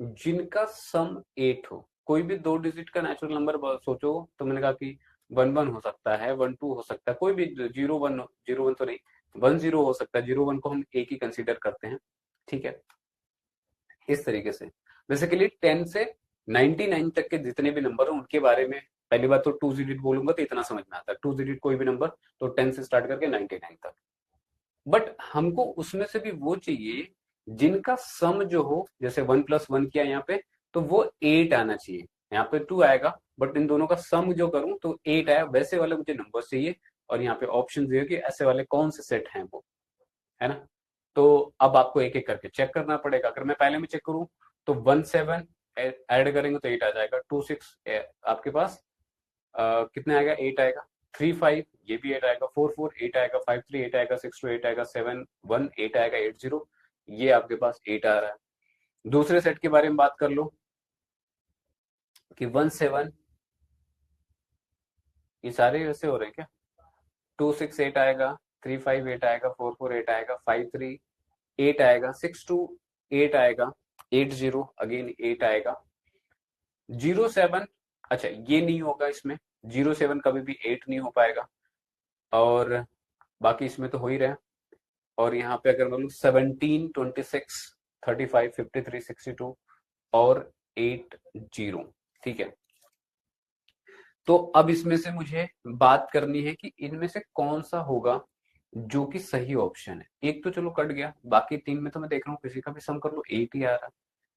जिनका सम 8 हो। कोई भी 2 डिजिट का नेचुरल नंबर सोचो तो मैंने कहा कि 1 1 हो सकता है, 1 2 हो सकता है, कोई भी 0 1, 0 1 तो नहीं, 1 0 हो सकता है, 0 1 को हम एक ही कंसीडर करते हैं। ठीक है, इस तरीके से बेसिकली 10 से 99 तक के जितने भी नंबर हैं उनके बारे में, पहली बात तो 2 डिजिट बोलूंगा तो इतना समझ में आता है, 2 डिजिट कोई भी नंबर, तो 10 से स्टार्ट करके 99 तक। बट हमको उसमें से भी वो चाहिए जिनका सम जो हो, जैसे 1 + 1 किया यहाँ पे तो वो 8 आना चाहिए, यहाँ पे 2 आएगा, बट इन दोनों का सम जो करूं तो 8 आया, वैसे वाले मुझे नंबर चाहिए। और यहाँ पे ऑप्शन दिए कि ऐसे वाले कौन से सेट हैं वो, है ना। तो अब आपको एक एक करके चेक करना पड़ेगा। अगर मैं पहले में चेक करूं तो 1 7 ऐड करेंगे तो 8 आ जाएगा, 2 6 आपके पास कितने आएगा, 8 आएगा, 3 5 ये भी 8 आएगा, 4 4 8 आएगा, 5 3 8 आएगा, 6 2 8 आएगा, 7 1 8 आएगा, 8 0 ये आपके पास 8 आ रहा है। दूसरे सेट के बारे में बात कर लो कि 1 7, ये सारे ऐसे हो रहे हैं क्या, 2 6 8 आएगा, 3 5 8 आएगा, 4 4 8 आएगा, 5 3 8 आएगा, 6 2 8 आएगा, 8 0 अगेन 8 आएगा, 0 7, अच्छा ये नहीं होगा इसमें, 0 7 कभी भी 8 नहीं हो पाएगा, और बाकी इसमें तो हो ही रहा है। और यहाँ पे अगर बोलूँ 17 26 35, 53, 62 और 80। ठीक है, तो अब इसमें से मुझे बात करनी है कि इनमें से कौन सा होगा जो कि सही ऑप्शन है। एक तो चलो कट गया, बाकी तीन में तो मैं देख रहा हूँ किसी का भी सम कर लो 8 ही आ रहा है।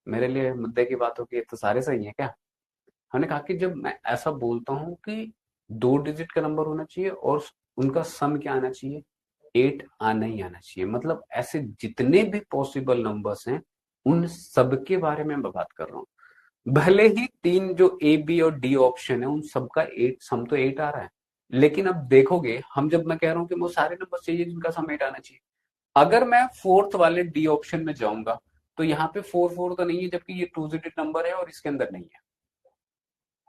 मेरे लिए मुद्दे की बात होगी, तो सारे सही है क्या? हमने कहा कि जब मैं ऐसा बोलता हूँ कि 2 डिजिट का नंबर होना चाहिए और उनका सम क्या आना चाहिए, 8 आना ही आना चाहिए। मतलब ऐसे जितने भी पॉसिबल नंबर्स हैं उन सब के बारे में मैं बात कर रहा हूँ। भले ही तीन जो ए बी और डी ऑप्शन है उन सबका 8 सम तो 8 आ रहा है, लेकिन अब देखोगे हम, जब मैं कह रहा हूँ कि वो सारे नंबर चाहिए जिनका सम 8 आना चाहिए, अगर मैं फोर्थ वाले डी ऑप्शन में जाऊंगा तो यहाँ पे 4 4 तो नहीं है, जबकि ये 2 डिजिट नंबर है और इसके अंदर नहीं है।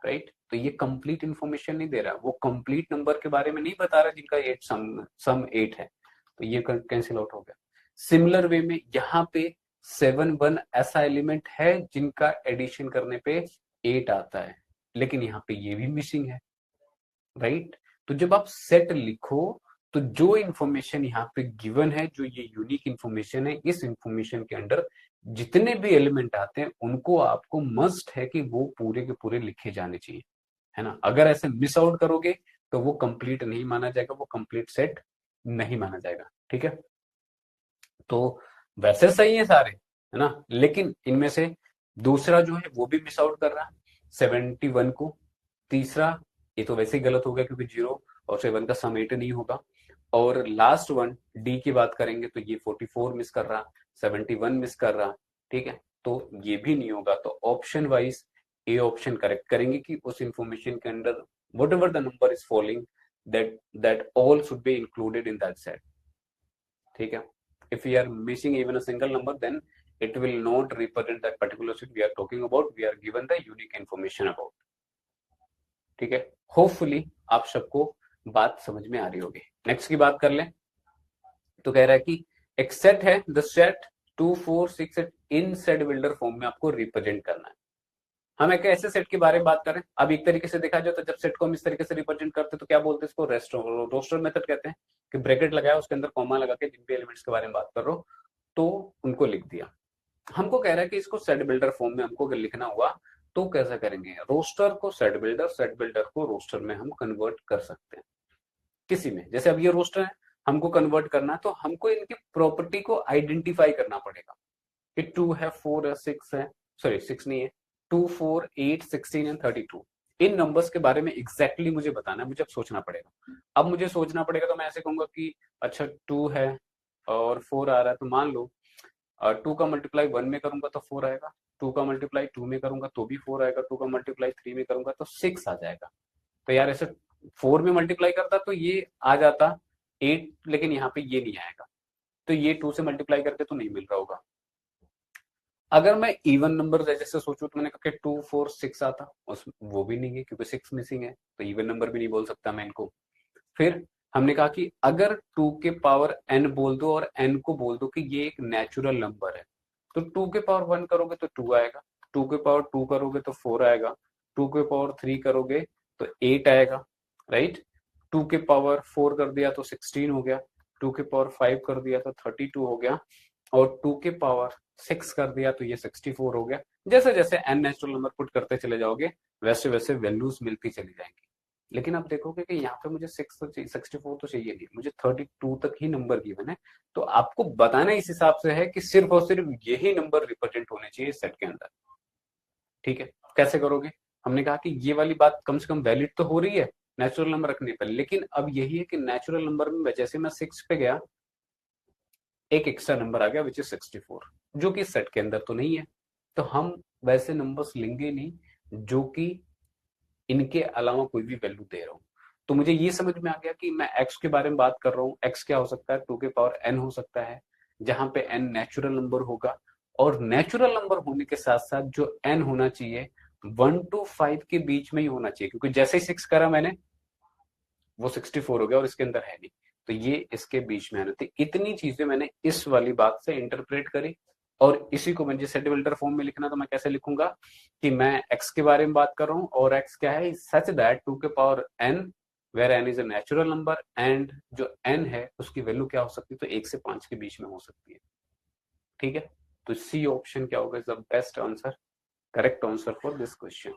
राइट, तो ये कंप्लीट इंफॉर्मेशन नहीं दे रहा, वो कंप्लीट नंबर के बारे में नहीं बता रहा जिनका 8 सम 8 है, तो ये कैंसिल आउट हो गया। सिमिलर वे में यहाँ पे 7 1 ऐसा एलिमेंट है जिनका एडिशन करने पे 8 आता है, लेकिन यहाँ पे ये भी मिसिंग है। राइट, तो जब आप सेट लिखो तो जो इंफॉर्मेशन यहाँ पे गिवन है, जो ये यूनिक इंफॉर्मेशन है, इस इंफॉर्मेशन के अंदर जितने भी एलिमेंट आते हैं उनको आपको मस्ट है कि वो पूरे के पूरे लिखे जाने चाहिए, है ना। अगर ऐसे मिस आउट करोगे तो वो कंप्लीट नहीं माना जाएगा, वो कंप्लीट सेट नहीं माना जाएगा। ठीक है, तो वैसे सही है सारे, है ना, लेकिन इनमें से दूसरा जो है वो भी मिस आउट कर रहा है 71 को। तीसरा, ये तो वैसे ही गलत हो गया क्योंकि 0 और 7 का सम 8 नहीं होगा। और लास्ट वन डी की बात करेंगे तो ये 44 मिस कर रहा, 71 मिस कर रहा। ठीक है, तो ये भी नहीं होगा, तो option wise A option correct करेंगे कि उस इंफॉर्मेशन के अंदर what ever the number is following, that all should be included in that set. ठीक है, if we are missing even a single number, then it will not represent that particular set we are talking about, we are given the unique information about। ठीक है, hopefully आप सबको बात समझ में आ रही होगी। नेक्स्ट की बात कर लें, तो कह रहा है कि एक सेट है, the set 2 4 6 8 in set builder form में आपको रिप्रेजेंट करना है। हम एक ऐसे सेट के बारे में बात करें, अब एक तरीके से देखा जाए तो जब सेट को हम इस तरीके से रिप्रेजेंट करते हैं तो क्या बोलते हैं इसको, रोस्टर मेथड कहते हैं, कि ब्रैकेट लगाया उसके अंदर कॉमा लगा के जिन भी एलिमेंट्स के बारे में बात कर रहे हो तो उनको लिख दिया। हमको कह रहा है कि इसको सेट बिल्डर फॉर्म में हमको अगर लिखना हुआ तो कैसा करेंगे, रोस्टर को सेट बिल्डर को रोस्टर में हम कन्वर्ट कर सकते हैं किसी में। जैसे अब ये रोस्टर है, हमको कन्वर्ट करना है तो हमको इनकी प्रॉपर्टी को आइडेंटिफाई करना पड़ेगा कि 2 है, 4 है, 6 है, सॉरी 6 नहीं है, 2 4 8 16 एंड 32। इन नंबर्स के बारे में एग्जैक्टली मुझे बताना है, मुझे अब सोचना पड़ेगा। अब मुझे सोचना पड़ेगा तो मैं ऐसे कहूंगा कि अच्छा 2 है और 4 आ रहा है, तो मान लो 2 का मल्टीप्लाई 1 में करूंगा तो 4 आएगा, 2 का मल्टीप्लाई 2 में करूंगा तो भी 4 आएगा, 2 का मल्टीप्लाई 3 में करूंगा तो 6 आ जाएगा। तो यार ऐसे 4 में मल्टीप्लाई करता तो ये आ जाता 8, लेकिन यहाँ पे ये नहीं आएगा, तो ये 2 से मल्टीप्लाई करके तो नहीं मिल रहा होगा। अगर मैं इवन नंबर जैसे सोचूं तो मैंने कहा कि 2 4 6 आता, उस वो भी नहीं है क्योंकि 6 मिसिंग है, तो इवन नंबर भी नहीं बोल सकता मैं इनको। फिर हमने कहा कि अगर 2 के पावर n बोल दो और n को बोल दो कि ये एक नेचुरल नंबर है, तो 2 के पावर 1 करोगे तो 2 आएगा, 2 के पावर 2 करोगे तो 4 आएगा, 2 के पावर 3 करोगे तो 8 आएगा। राइट, 2 के पावर 4 कर दिया तो 16 हो गया, 2 के पावर 5 कर दिया तो 32 हो गया, और 2 के पावर 6 कर दिया तो ये 64 हो गया। जैसे जैसे n नेचुरल नंबर पुट करते चले जाओगे वैसे वैसे वैल्यूज मिलती चली जाएंगी। लेकिन आप देखोगे कि यहाँ पे मुझे 64 तो चाहिए नहीं, मुझे 32 तक ही नंबर गिवन है, तो आपको बताना इस हिसाब से है कि सिर्फ और सिर्फ यही नंबर रिप्रेजेंट होने चाहिए सेट के अंदर। ठीक है, कैसे करोगे, हमने कहा कि ये वाली बात कम से कम वैलिड तो हो रही है नेचुरल नंबर रखने पर, लेकिन अब यही है कि नेचुरल नंबर में जैसे मैं 6 पे गया एक एक्स्ट्रा नंबर आ गया विच इज 64, जो कि सेट के अंदर तो नहीं है, तो हम वैसे नंबर्स लेंगे नहीं जो कि इनके अलावा कोई भी वैल्यू दे रहा हूं। तो मुझे ये समझ में आ गया कि मैं एक्स के बारे में बात कर रहा हूँ, एक्स क्या हो सकता है, 2 के पावर n हो सकता है, जहां पे n नेचुरल नंबर होगा, और नेचुरल नंबर होने के साथ साथ जो n होना चाहिए 1 to 5 के बीच में ही होना चाहिए, क्योंकि जैसे ही 6 करा मैंने वो 64 हो गया और इसके अंदर है नहीं, तो ये इसके बीच में आना थी। इतनी चीजें मैंने इस वाली बात से इंटरप्रेट करी, और इसी को मुझे सेट बिल्डर फॉर्म में लिखना, तो मैं कैसे लिखूंगा कि मैं x के बारे में बात कर रहा हूँ और x क्या है, सच दैट 2 के power n where n is a natural number, and जो n है उसकी वैल्यू क्या हो सकती है, तो 1 से 5 के बीच में हो सकती है। ठीक है, तो सी ऑप्शन क्या होगा, is the best answer, correct answer for this question.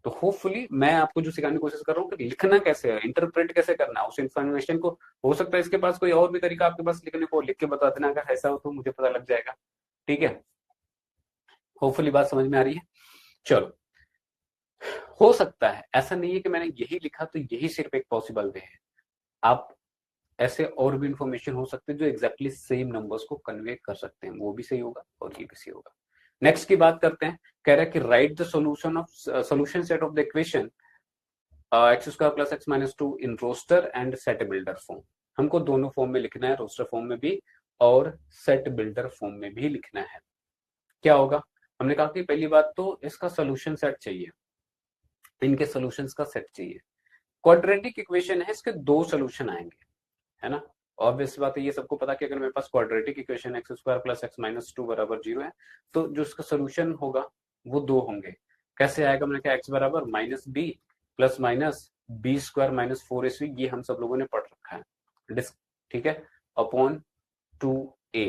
तो होपफुली मैं आपको जो सिखाने की कोशिश कर रहा हूँ कि लिखना कैसे है, इंटरप्रेट कैसे करना है उस इन्फॉर्मेशन को। हो सकता है इसके पास कोई और भी तरीका आपके पास लिखने को, लिख के बता देना, अगर ऐसा हो तो मुझे पता लग जाएगा। ठीक है, होपफुली बात समझ में आ रही है। चलो, हो सकता है ऐसा नहीं है कि मैंने यही लिखा तो यही सिर्फ एक पॉसिबल वे है, आप ऐसे और भी इंफॉर्मेशन हो सकते हैं जो एग्जैक्टली सेम नंबर्स को कन्वे कर सकते हैं, वो भी सही होगा और ये भी सही होगा। नेक्स्ट की बात करते हैं, कह रहा है कि write the solution set of the equation X square plus X minus two in roster and set builder form. हमको दोनों फॉर्म में लिखना है, रोस्टर फॉर्म में भी और सेट बिल्डर फॉर्म में भी लिखना है। क्या होगा, हमने कहा कि पहली बात तो इसका सोल्यूशन सेट चाहिए, इनके सॉल्यूशंस का सेट चाहिए। क्वाड्रेटिक इक्वेशन है, इसके दो सोल्यूशन आएंगे, है ना। ऑब्वियस बात है, ये सबको पता कि अगर मेरे पास quadratic equation X square plus X minus two बराबर 0 है तो जो इसका सोल्यूशन होगा वो दो होंगे। कैसे आएगा, मैंने कहा एक्स बराबर minus B plus minus B square minus 4ac, ये हम सब लोगों ने पढ़ रखा है, ठीक है, अपॉन 2a,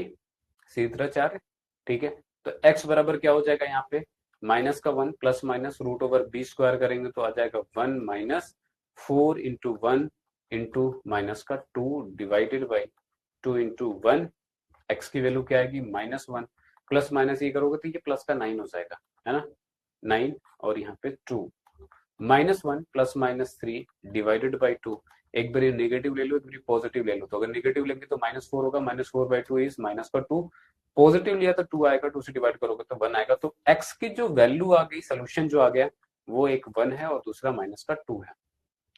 सीधी तरह 4 है। ठीक है, तो x बराबर क्या हो जाएगा यहाँ पे, माइनस का 1 plus minus root over B square करेंगे तो आ जाएगा 1 माइनस 4 इंटू 1 इंटू माइनस का 2 डिवाइडेड बाई 2 इंटू 1, एक्स की वैल्यू क्या आएगी -1, प्लस माइनस ये करोगे तो ये प्लस का 9 हो जाएगा, है ना, 9 और यहाँ पे 2, -1 प्लस माइनस 3 डिवाइडेड बाई 2, एक बार नेगेटिव ले लो एक बार पॉजिटिव ले लो, तो अगर नेगेटिव लेंगे तो -4 होगा, -4/2 इज माइनस का 2, पॉजिटिव लिया तो 2 आएगा, 2 से डिवाइड करोगे तो 1 आएगा, तो x की जो वैल्यू आ गई, सोल्यूशन जो आ गया वो एक 1 है और दूसरा माइनस का 2 है।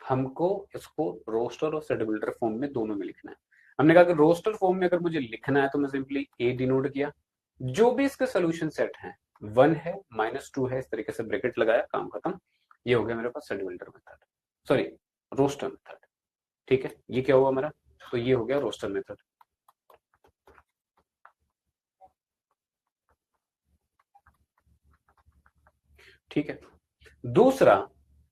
हमको इसको रोस्टर और सेट बिल्डर फॉर्म में दोनों में लिखना है। हमने कहा कि रोस्टर फॉर्म में अगर मुझे लिखना है तो मैं सिंपली ए डिनोट किया, जो भी इसके सोल्यूशन सेट हैं 1 है -2 है, इस तरीके से ब्रैकेट लगाया, काम खत्म। ये हो गया मेरे पास set builder method, sorry roster method. ठीक है, ये क्या हुआ मेरा, तो ये हो गया रोस्टर मेथड। ठीक है, दूसरा,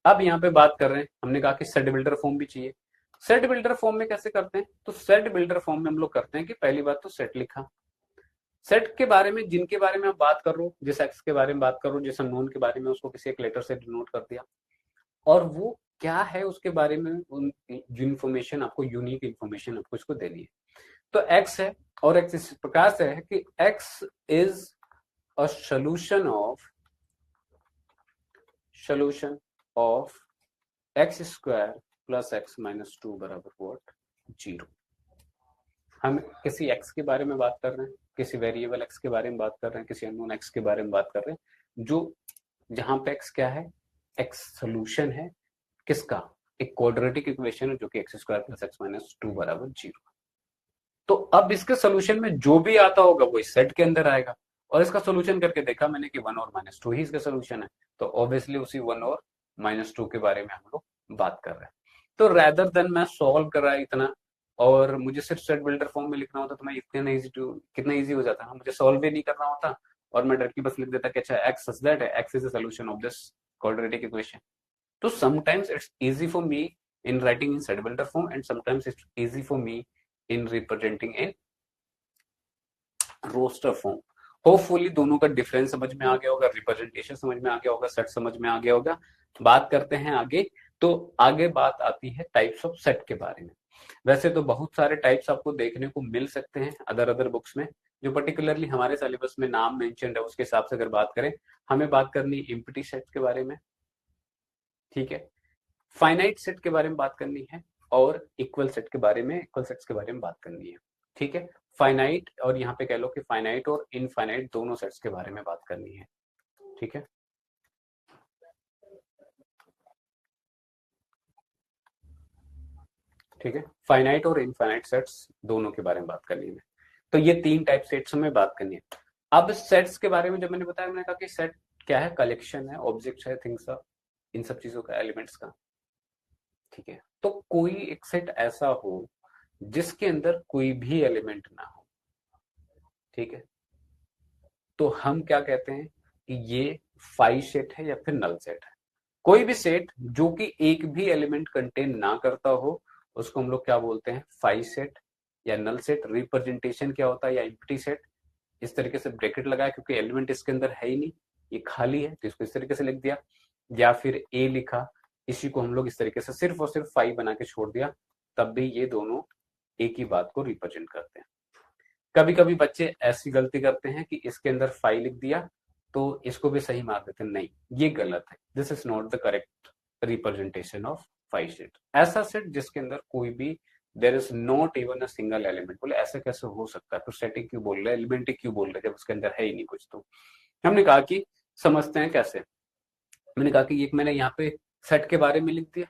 अब यहाँ पे बात कर रहे हैं, हमने कहा कि सेट बिल्डर फॉर्म भी चाहिए। सेट बिल्डर फॉर्म में कैसे करते हैं, तो सेट बिल्डर फॉर्म में हम लोग करते हैं कि पहली बात तो सेट लिखा, सेट के बारे में जिनके बारे में आप बात कर रहे हो, जिस एक्स के बारे में बात कर रहे हो, जिस अननोन के बारे में, उसको किसी एक लेटर से डिनोट कर दिया, और वो क्या है उसके बारे में, जो इन्फॉर्मेशन आपको, यूनिक इन्फॉर्मेशन आपको इसको देनी है। तो एक्स है और एक्स इस प्रकार से है कि X is a solution of x square plus X minus 2 बराबर व्हाट, 0। हम किसी एक्स के बारे में बात कर रहे हैं, किसी वेरिएबल एक्स के बारे में बात कर रहे हैं, किसी अननोन एक्स के बारे में बात कर रहे हैं, जो जहां पे एक्स क्या है, एक्स सोल्यूशन है किसका, एक क्वाड्रेटिक इक्वेशन है जो कि x square plus X minus 2 बराबर 0। तो अब इसके सोल्यूशन में जो भी आता होगा वो इस सेट के अंदर आएगा, और इसका सोल्यूशन करके देखा मैंने कि 1 और -2 ही इसका सोल्यूशन है, तो ऑब्वियसली उसी 1 और -2 के बारे में हम लोग बात कर रहे हैं। तो रैदर देन मैं सॉल्व कर रहा है इतना, और मुझे सिर्फ सेट बिल्डर फॉर्म में लिखना होता तो मैं कितना इजी हो जाता है, मुझे सॉल्व भी नहीं करना होता और मैं डायरेक्टली बस लिख देता कि अच्छा X such that X is the solution of this quadratic equation. तो sometimes it's easy for me in writing in set builder form and sometimes it's easy for me in representing in roster form। Hopefully दोनों का difference समझ में आ गया होगा, representation समझ में आ गया होगा, सेट समझ में आ गया होगा। बात करते हैं आगे, तो आगे बात आती है टाइप्स ऑफ सेट के बारे में। वैसे तो बहुत सारे टाइप्स आपको देखने को मिल सकते हैं अदर अदर बुक्स में, जो पर्टिकुलरली हमारे सिलेबस में नाम मेंशन है उसके हिसाब से अगर बात करें, हमें बात करनी एम्प्टी सेट के बारे में, ठीक है, फाइनाइट सेट के बारे में बात करनी है, और इक्वल सेट के बारे में, इक्वल सेट्स के बारे में बात करनी है। ठीक है, फाइनाइट और यहाँ पे कह लो कि फाइनाइट और इनफाइनाइट दोनों सेट्स के बारे में बात करनी है। ठीक है, ठीक है, फाइनाइट और इनफाइनाइट सेट्स दोनों के बारे में बात करनी है। तो ये तीन टाइप सेट्स में बात करनी है। अब सेट्स के बारे में जब मैंने बताया, मैंने कहा कि सेट क्या है, कलेक्शन है, ऑब्जेक्ट्स है, थिंग्स है, इन सब चीजों का, एलिमेंट्स का। ठीक है, तो कोई एक सेट ऐसा हो जिसके अंदर कोई भी एलिमेंट ना हो, ठीक है, तो हम क्या कहते हैं कि ये फाई सेट है या फिर नल सेट है। कोई भी सेट जो कि एक भी एलिमेंट कंटेन ना करता हो उसको हम लोग क्या बोलते हैं, फाई सेट या नल सेट। रिप्रेजेंटेशन क्या होता है, या एम्प्टी सेट। इस तरीके से ब्रैकेट लगाया क्योंकि एलिमेंट इसके अंदर है ही नहीं, ये खाली है, तो इसको इस तरीके से लिख दिया, या फिर ए लिखा, इसी को हम लोग इस तरीके से सिर्फ और सिर्फ 5 बना के छोड़ दिया, तब भी ये दोनों एक ही बात को रिप्रेजेंट करते हैं। कभी कभी बच्चे ऐसी गलती करते हैं कि इसके अंदर 5 लिख दिया तो इसको भी सही मार देते हैं, नहीं ये गलत है, this is not the correct representation of 5 set. ऐसा सेट जिसके अंदर कोई भी there is not even a single element, बोले ऐसे कैसे हो सकता है, तो स्टैटिक क्यों बोल रहे हैं, एलिमेंटिक क्यों बोल रहे हैं जब उसके अंदर है ही नहीं कुछ। तो हमने कहा कि समझते हैं कैसे। मैंने कहा कि एक मैंने यहाँ पे सेट के बारे में लिख दिया,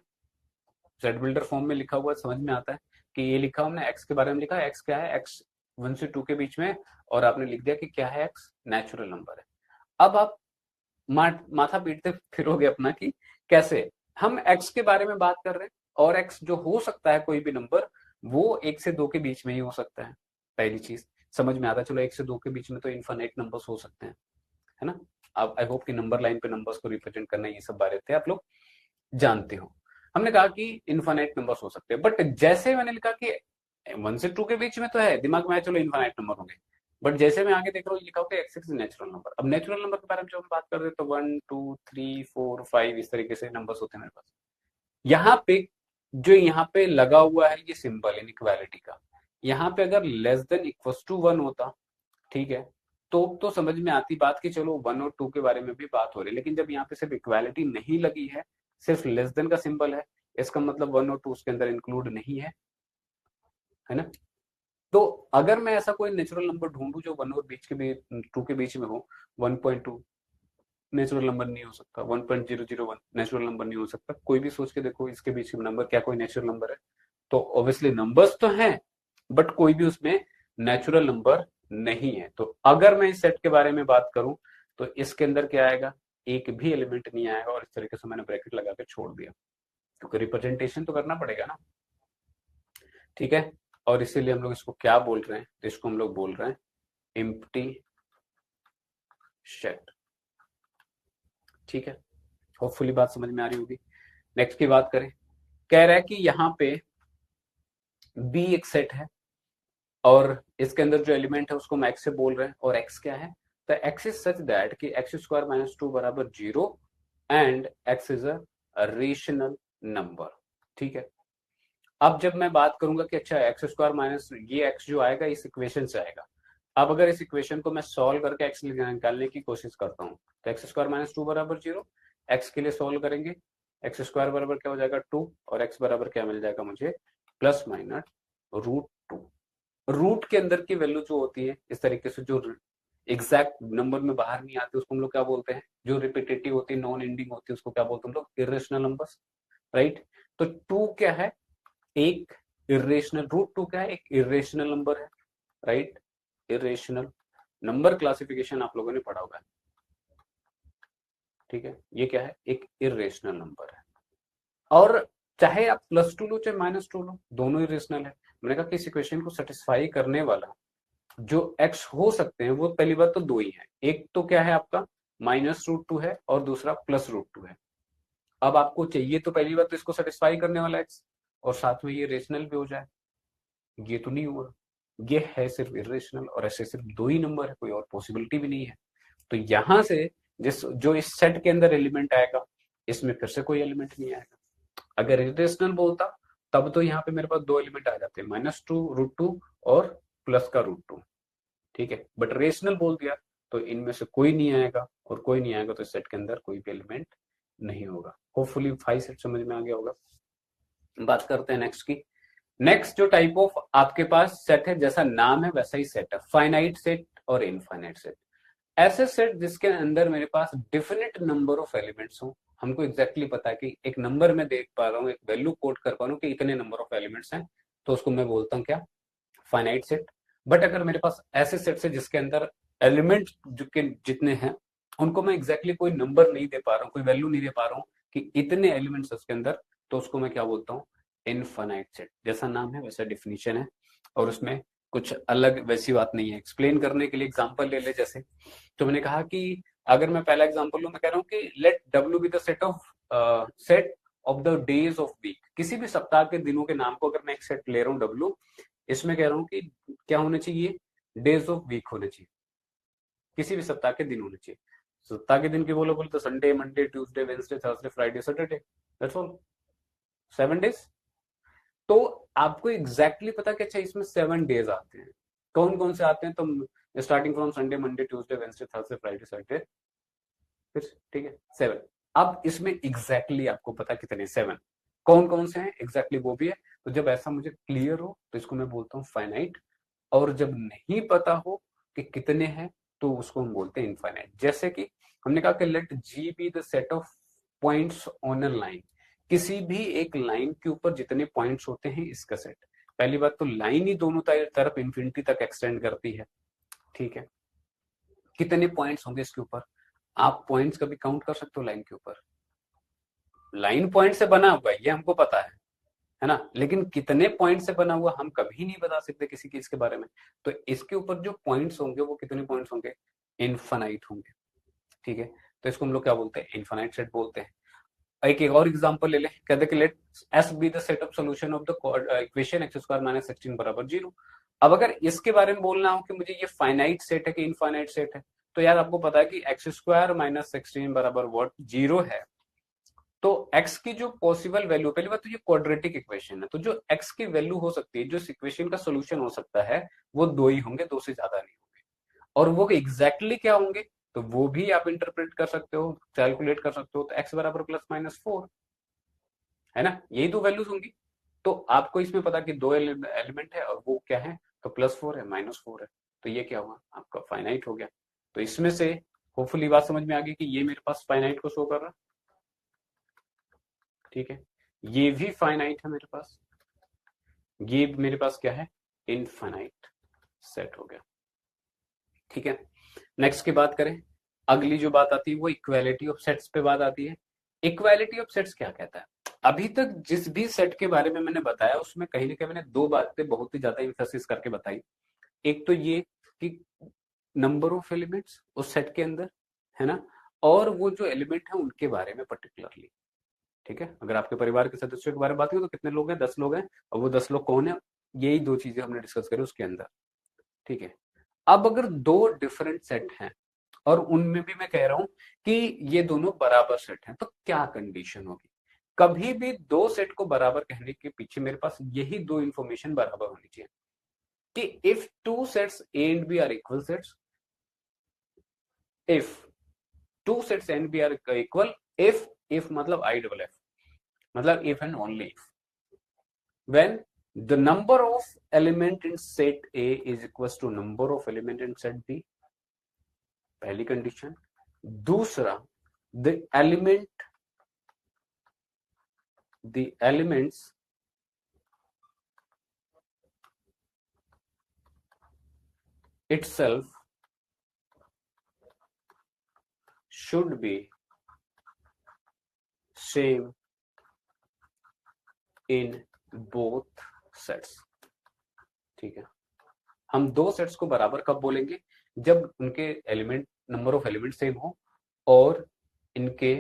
सेट बिल्डर फॉर्म में लिखा हुआ समझ में आता है कि ये लिखा हमने एक्स के बारे में लिखा, एक्स क्या है, एक्स 1 से 2 के बीच में, और आपने लिख दिया कि क्या है, एक्स नेचुरल नंबर है। अब आप माथा पीटते फिरोगे अपना कि कैसे, हम एक्स के बारे में बात कर रहे हैं और एक्स जो हो सकता है कोई भी नंबर वो 1 से 2 के बीच में ही हो सकता है। पहली चीज समझ में आता है, चलो 1 से 2 के बीच में तो इनफाइनाइट नंबर्स हो सकते हैं, है ना। आप आई होप कि नंबर लाइन पे नंबर्स को रिप्रेजेंट करना ये सब बारे थे आप लोग जानते हो। हमने कहा कि इनफाइनाइट नंबर्स हो सकते हैं, बट जैसे मैंने लिखा कि 1 से 2 के बीच में तो है, दिमाग में आया चलो इनफाइनाइट नंबर होंगे, बट जैसे मैं आगे देख रहा हूँ लिखा होगा एक्स इज नेचुरल नंबर। अब नेचुरल नंबर के बारे में जब हम बात कर रहे हैं तो 1 2 3 4 5 इस तरीके से नंबर्स होते हैं मेरे पास। यहाँ पे जो यहाँ पे लगा हुआ है ये सिंबल इनइक्वालिटी का, यहाँ पे अगर लेस देन इक्वल्स टू 1 होता, ठीक है, तो समझ में आती बात कि चलो 1 और 2 के बारे में भी बात हो रही है, लेकिन जब यहाँ पे सिर्फ इक्वालिटी नहीं लगी है, सिर्फ लेस देन का सिंबल है, इसका मतलब 1 और 2 उसके अंदर इंक्लूड नहीं है ना। तो अगर मैं ऐसा कोई नेचुरल नंबर ढूंढूं जो 1 और बीच के बीच 2 के बीच में हो, 1.2 नेचुरल नंबर नहीं हो सकता, 1.001 नेचुरल नंबर नहीं हो सकता, कोई भी सोच के देखो इसके बीच के नंबर क्या कोई नेचुरल नंबर है, तो ऑब्वियसली नंबर्स तो हैं बट कोई भी उसमें नेचुरल नंबर नहीं है। तो अगर मैं इस सेट के बारे में बात करूं तो इसके अंदर क्या आएगा, एक भी एलिमेंट नहीं आएगा, और इस तरीके से मैंने ब्रैकेट लगा के छोड़ दिया क्योंकि रिप्रेजेंटेशन तो करना पड़ेगा ना, ठीक है। और इसीलिए हम लोग इसको क्या बोल रहे हैं, तो इसको हम लोग बोल रहे हैं एम्प्टी सेट, ठीक है। होपफुली बात समझ में आ रही होगी। नेक्स्ट की बात करें, कह रहा है कि यहाँ पे बी एक सेट है और इसके अंदर जो एलिमेंट है उसको हम एक्स से बोल रहे हैं, और एक्स क्या है, तो एक्स इज सच दैट कि एक्स स्क्वायर माइनस 2 बराबर 0 and x is a rational number, ठीक है। अब जब मैं बात करूंगा कि अच्छा एक्स स्क्वायर माइनस ये एक्स जो आएगा इस इक्वेशन से आएगा, अब अगर इस इक्वेशन को मैं सॉल्व करके एक्स निकालने की कोशिश करता हूँ तो एक्स स्क्वायर माइनस 2 बराबर 0, एक्स के लिए सॉल्व करेंगे, एक्स स्क्वायर बराबर क्या हो जाएगा 2, और एक्स बराबर क्या मिल जाएगा मुझे, प्लस माइनस √2। रूट के अंदर की वैल्यू जो होती है इस तरीके से जो एग्जैक्ट नंबर में बाहर नहीं आती उसको हम लोग क्या बोलते हैं, जो रिपीटेटिव होती है नॉन एंडिंग होती है उसको क्या बोलते हैं हम लोग, इरेशनल नंबर्स, राइट। तो 2 क्या है, एक इरेशनल, √2 क्या है, एक इरेशनल नंबर है, राइट। इरेशनल नंबर क्लासिफिकेशन आप लोगों ने पढ़ा होगा, ठीक है। ये क्या है, एक इरेशनल नंबर है, और चाहे आप +2 लो चाहे -2 लो दोनों इरेशनल है। मैंने कहा कि इस इक्वेशन को सेटिस्फाई करने वाला जो x हो सकते हैं वो पहली बात तो दो ही है, एक तो क्या है आपका -√2 है और दूसरा +√2 है। अब आपको चाहिए तो पहली बात तो इसको सेटिस्फाई करने वाला x, और साथ में ये रेशनल भी हो जाए, ये तो नहीं हुआ, ये है सिर्फ इरेशनल, और ऐसे सिर्फ दो ही नंबर है, कोई और पॉसिबिलिटी भी नहीं है। तो यहां से जिस जो इस सेट के अंदर एलिमेंट आएगा इसमें फिर से कोई एलिमेंट नहीं आएगा। अगर इरेशनल बोलता तब तो यहाँ पे मेरे पास दो एलिमेंट आ जाते हैं, -2 √2 और प्लस का √2, ठीक है। बट रेशनल बोल दिया तो इनमें से कोई नहीं आएगा, और कोई नहीं आएगा तो सेट के अंदर कोई भी एलिमेंट नहीं होगा। होपफुली 5 सेट समझ में आ गया होगा। बात करते हैं नेक्स्ट की। नेक्स्ट जो टाइप ऑफ आपके पास सेट है, जैसा नाम है वैसा ही सेट है, फाइनाइट सेट और इनफाइनाइट सेट। ऐसे सेट जिसके अंदर मेरे पास डिफिनिट नंबर ऑफ एलिमेंट्स हो, हमको एग्जैक्टली पता है कि एक नंबर में देख पा रहा हूँ, एक वैल्यू कोट कर पा रहा हूँ कि इतने नंबर ऑफ एलिमेंट्स हैं, तो उसको मैं बोलता हूँ क्या, फाइनाइट सेट। बट अगर मेरे पास ऐसे सेट्स है जिसके अंदर एलिमेंट जो के जितने हैं उनको मैं एग्जैक्टली कोई नंबर नहीं दे पा रहा हूँ, कोई वैल्यू नहीं दे पा रहा हूँ कि इतने एलिमेंट्स उसके अंदर, तो उसको मैं क्या बोलता हूँ, इनफाइनाइट सेट। जैसा नाम है वैसा डिफिनीशन है, और उसमें कुछ अलग वैसी बात नहीं है। एक्सप्लेन करने के लिए एग्जांपल ले ले, जैसे तो मैंने कहा कि अगर मैं पहला एग्जांपल लूं, मैं कह रहा हूं कि let W be the set of the days of week. किसी भी सप्ताह के दिनों के नाम को अगर मैं एक सेट ले रहा हूँ डब्ल्यू, इसमें कह रहा हूँ कि क्या होने चाहिए, डेज ऑफ वीक होने चाहिए, किसी भी सप्ताह के दिन होने चाहिए। सप्ताह के दिन की बोलो तो Sunday, Monday, Tuesday, Wednesday, Thursday, Friday, Saturday, that's all, 7 days. तो आपको एग्जैक्टली पता कि अच्छा इसमें 7 डेज आते हैं, कौन कौन से आते हैं, तो starting from Sunday, Monday, Tuesday, Wednesday, Thursday, Friday, Saturday, फिर ठीक है 7। अब इसमें एग्जैक्टली आपको पता कितने 7, कौन कौन से हैं एग्जैक्टली वो भी है। तो जब ऐसा मुझे क्लियर हो तो इसको मैं बोलता हूँ फाइनाइट, और जब नहीं पता हो कि कितने हैं तो उसको हम बोलते हैं इनफाइनाइट। जैसे कि हमने कहा कि let G be the set of points on a line, किसी भी एक लाइन के ऊपर जितने पॉइंट्स होते हैं इसका सेट। पहली बात तो लाइन ही दोनों तरफ इंफिनिटी तक एक्सटेंड करती है, ठीक है। कितने पॉइंट्स होंगे इसके ऊपर, आप पॉइंट्स कभी काउंट कर सकते हो लाइन के ऊपर? लाइन पॉइंट से बना हुआ है ये हमको पता है ना, लेकिन कितने पॉइंट से बना हुआ हम कभी नहीं बता सकते किसी चीज के बारे में। तो इसके ऊपर जो पॉइंट्स होंगे वो कितने पॉइंट्स होंगे, इनफाइनाइट होंगे, ठीक है। तो इसको हम लोग क्या बोलते हैं, इनफाइनाइट सेट बोलते हैं। एक और एग्जांपल ले ले, कहते कि let S be the set of solution of the equation X square minus 16 बराबर 0। अब अगर इसके बारे में बोलना हो कि मुझे ये फाइनाइट सेट है कि इनफाइनाइट सेट है, तो यार आपको पता है कि एक्स स्क्वायर माइनस 16 बराबर व्हाट 0 है। तो x की जो पॉसिबल वैल्यू, पहली बात तो ये क्वाड्रेटिक इक्वेशन है, तो जो x की वैल्यू हो सकती है, जो इस इक्वेशन का सोल्यूशन हो सकता है, वो दो ही होंगे, दो से ज्यादा नहीं होंगे। और वो एग्जैक्टली क्या होंगे तो वो भी आप इंटरप्रेट कर सकते हो, कैलकुलेट कर सकते हो। तो x बराबर प्लस माइनस 4 है ना, यही दो वैल्यूज होंगी। तो आपको इसमें पता कि दो एलिमेंट है और वो क्या है, तो +4 है -4 है। तो ये क्या हुआ, आपका फाइनाइट हो गया। तो इसमें से होपफुली बात समझ में आ गई कि ये मेरे पास फाइनाइट को शो कर रहा है, ठीक है। ये भी फाइनाइट है मेरे पास, ये मेरे पास क्या है, इनफाइनाइट सेट हो गया, ठीक है। नेक्स्ट की बात करें, अगली जो बात आती है वो इक्वालिटी ऑफ सेट्स पे बात आती है। इक्वालिटी ऑफ सेट्स क्या कहता है, अभी तक जिस भी सेट के बारे में मैंने बताया उसमें कहीं ना कहीं मैंने दो बातें बहुत ही ज्यादा इम्फेसिस करके बताई। एक तो ये कि नंबर ऑफ एलिमेंट्स उस सेट के अंदर, है ना, और वो जो एलिमेंट है उनके बारे में पर्टिकुलरली, ठीक है। अगर आपके परिवार के सदस्यों के बारे में बात करें तो कितने लोग हैं, 10 लोग हैं, और वो 10 लोग कौन है, यही दो चीजें हमने डिस्कस करी उसके अंदर, ठीक है। अब अगर दो डिफरेंट सेट हैं और उनमें भी मैं कह रहा हूं कि ये दोनों बराबर सेट हैं, तो क्या कंडीशन होगी, कभी भी दो सेट को बराबर कहने के पीछे मेरे पास यही दो इंफॉर्मेशन बराबर होनी चाहिए कि if two sets A and B are equal sets, if two sets A and B are equal, if मतलब आई डबल एफ, मतलब if and only if, when the number of element in set A is equals to number of element in set B, पहली condition. दूसरा, the elements itself should be same in both sets, ठीक है। हम दो sets को बराबर कब बोलेंगे, जब उनके element, number of element same हो और इनके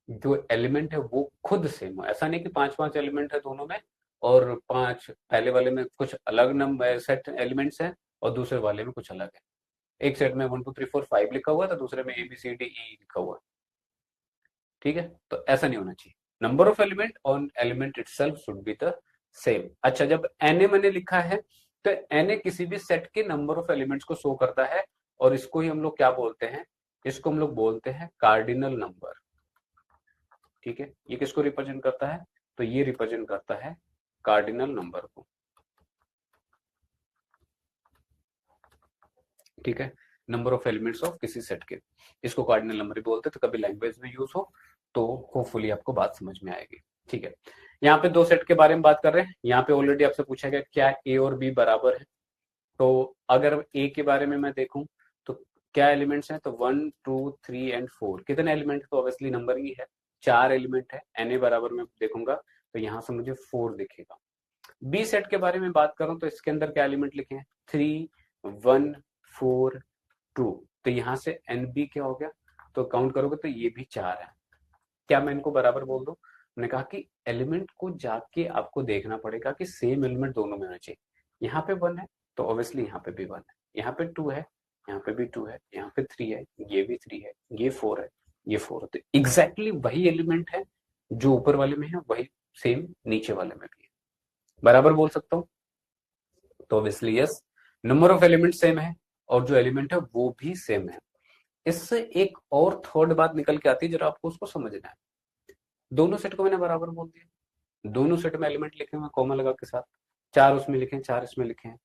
जो एलिमेंट है वो खुद सेम हो। ऐसा नहीं कि पांच पांच एलिमेंट है दोनों में और पांच पहले वाले में कुछ अलग नंबर सेट एलिमेंट्स है और दूसरे वाले में कुछ अलग है। एक सेट में 1 2 3 4 5 लिखा हुआ था, दूसरे में ABCDE लिखा हुआ, ठीक है। तो ऐसा नहीं होना चाहिए, नंबर ऑफ एलिमेंट और element itself should be the same. अच्छा, जब Na मैंने लिखा है तो Na किसी भी सेट के नंबर ऑफ एलिमेंट्स को शो करता है, और इसको ही हम लोग क्या बोलते हैं, इसको हम लोग बोलते हैं कार्डिनल नंबर, ठीक है। ये किसको रिप्रेजेंट करता है, तो ये रिप्रेजेंट करता है कार्डिनल नंबर को, ठीक है। नंबर ऑफ एलिमेंट्स ऑफ किसी सेट के, इसको कार्डिनल नंबर ही बोलते हैं। तो कभी लैंग्वेज में यूज हो तो होपफुली आपको बात समझ में आएगी, ठीक है। यहाँ पे दो सेट के बारे में बात कर रहे हैं, यहाँ पे ऑलरेडी आपसे पूछा गया क्या ए और बी बराबर है। तो अगर ए के बारे में मैं देखूं तो क्या एलिमेंट्स हैं, तो 1 2 3 एंड 4, कितने एलिमेंट, तो ऑब्वियसली नंबर ही है, 4 एलिमेंट है। Na बराबर में देखूंगा तो यहाँ से मुझे 4 दिखेगा। बी सेट के बारे में बात करूं तो इसके अंदर क्या एलिमेंट लिखे हैं, 3 1 4 2, तो यहाँ से NB क्या हो गया, तो काउंट करोगे तो ये भी 4 है। क्या मैं इनको बराबर बोल दूं, मैंने कहा कि एलिमेंट को जाके आपको देखना पड़ेगा कि सेम एलिमेंट दोनों में होना चाहिए। यहाँ पे 1 है तो ऑब्वियसली यहाँ पे भी 1 है, यहाँ पे 2 है यहाँ पे भी 2 है, यहाँ पे 3 है, ये भी 3 है, ये 4 है, ये 4 है। तो एग्जैक्टली वही एलिमेंट है जो ऊपर वाले में है, वही सेम नीचे वाले में भी है। बराबर बोल सकता हूँ? तो obviously yes, number of element same है और जो एलिमेंट है वो भी सेम है। इससे एक और थर्ड बात निकल के आती है, जरा आपको उसको समझना है। दोनों सेट को मैंने बराबर बोल दिया, दोनों सेट में एलिमेंट लिखे हुए कॉमा लगा के साथ, 4 उसमें लिखे हैं, 4 इसमें लिखे हैं।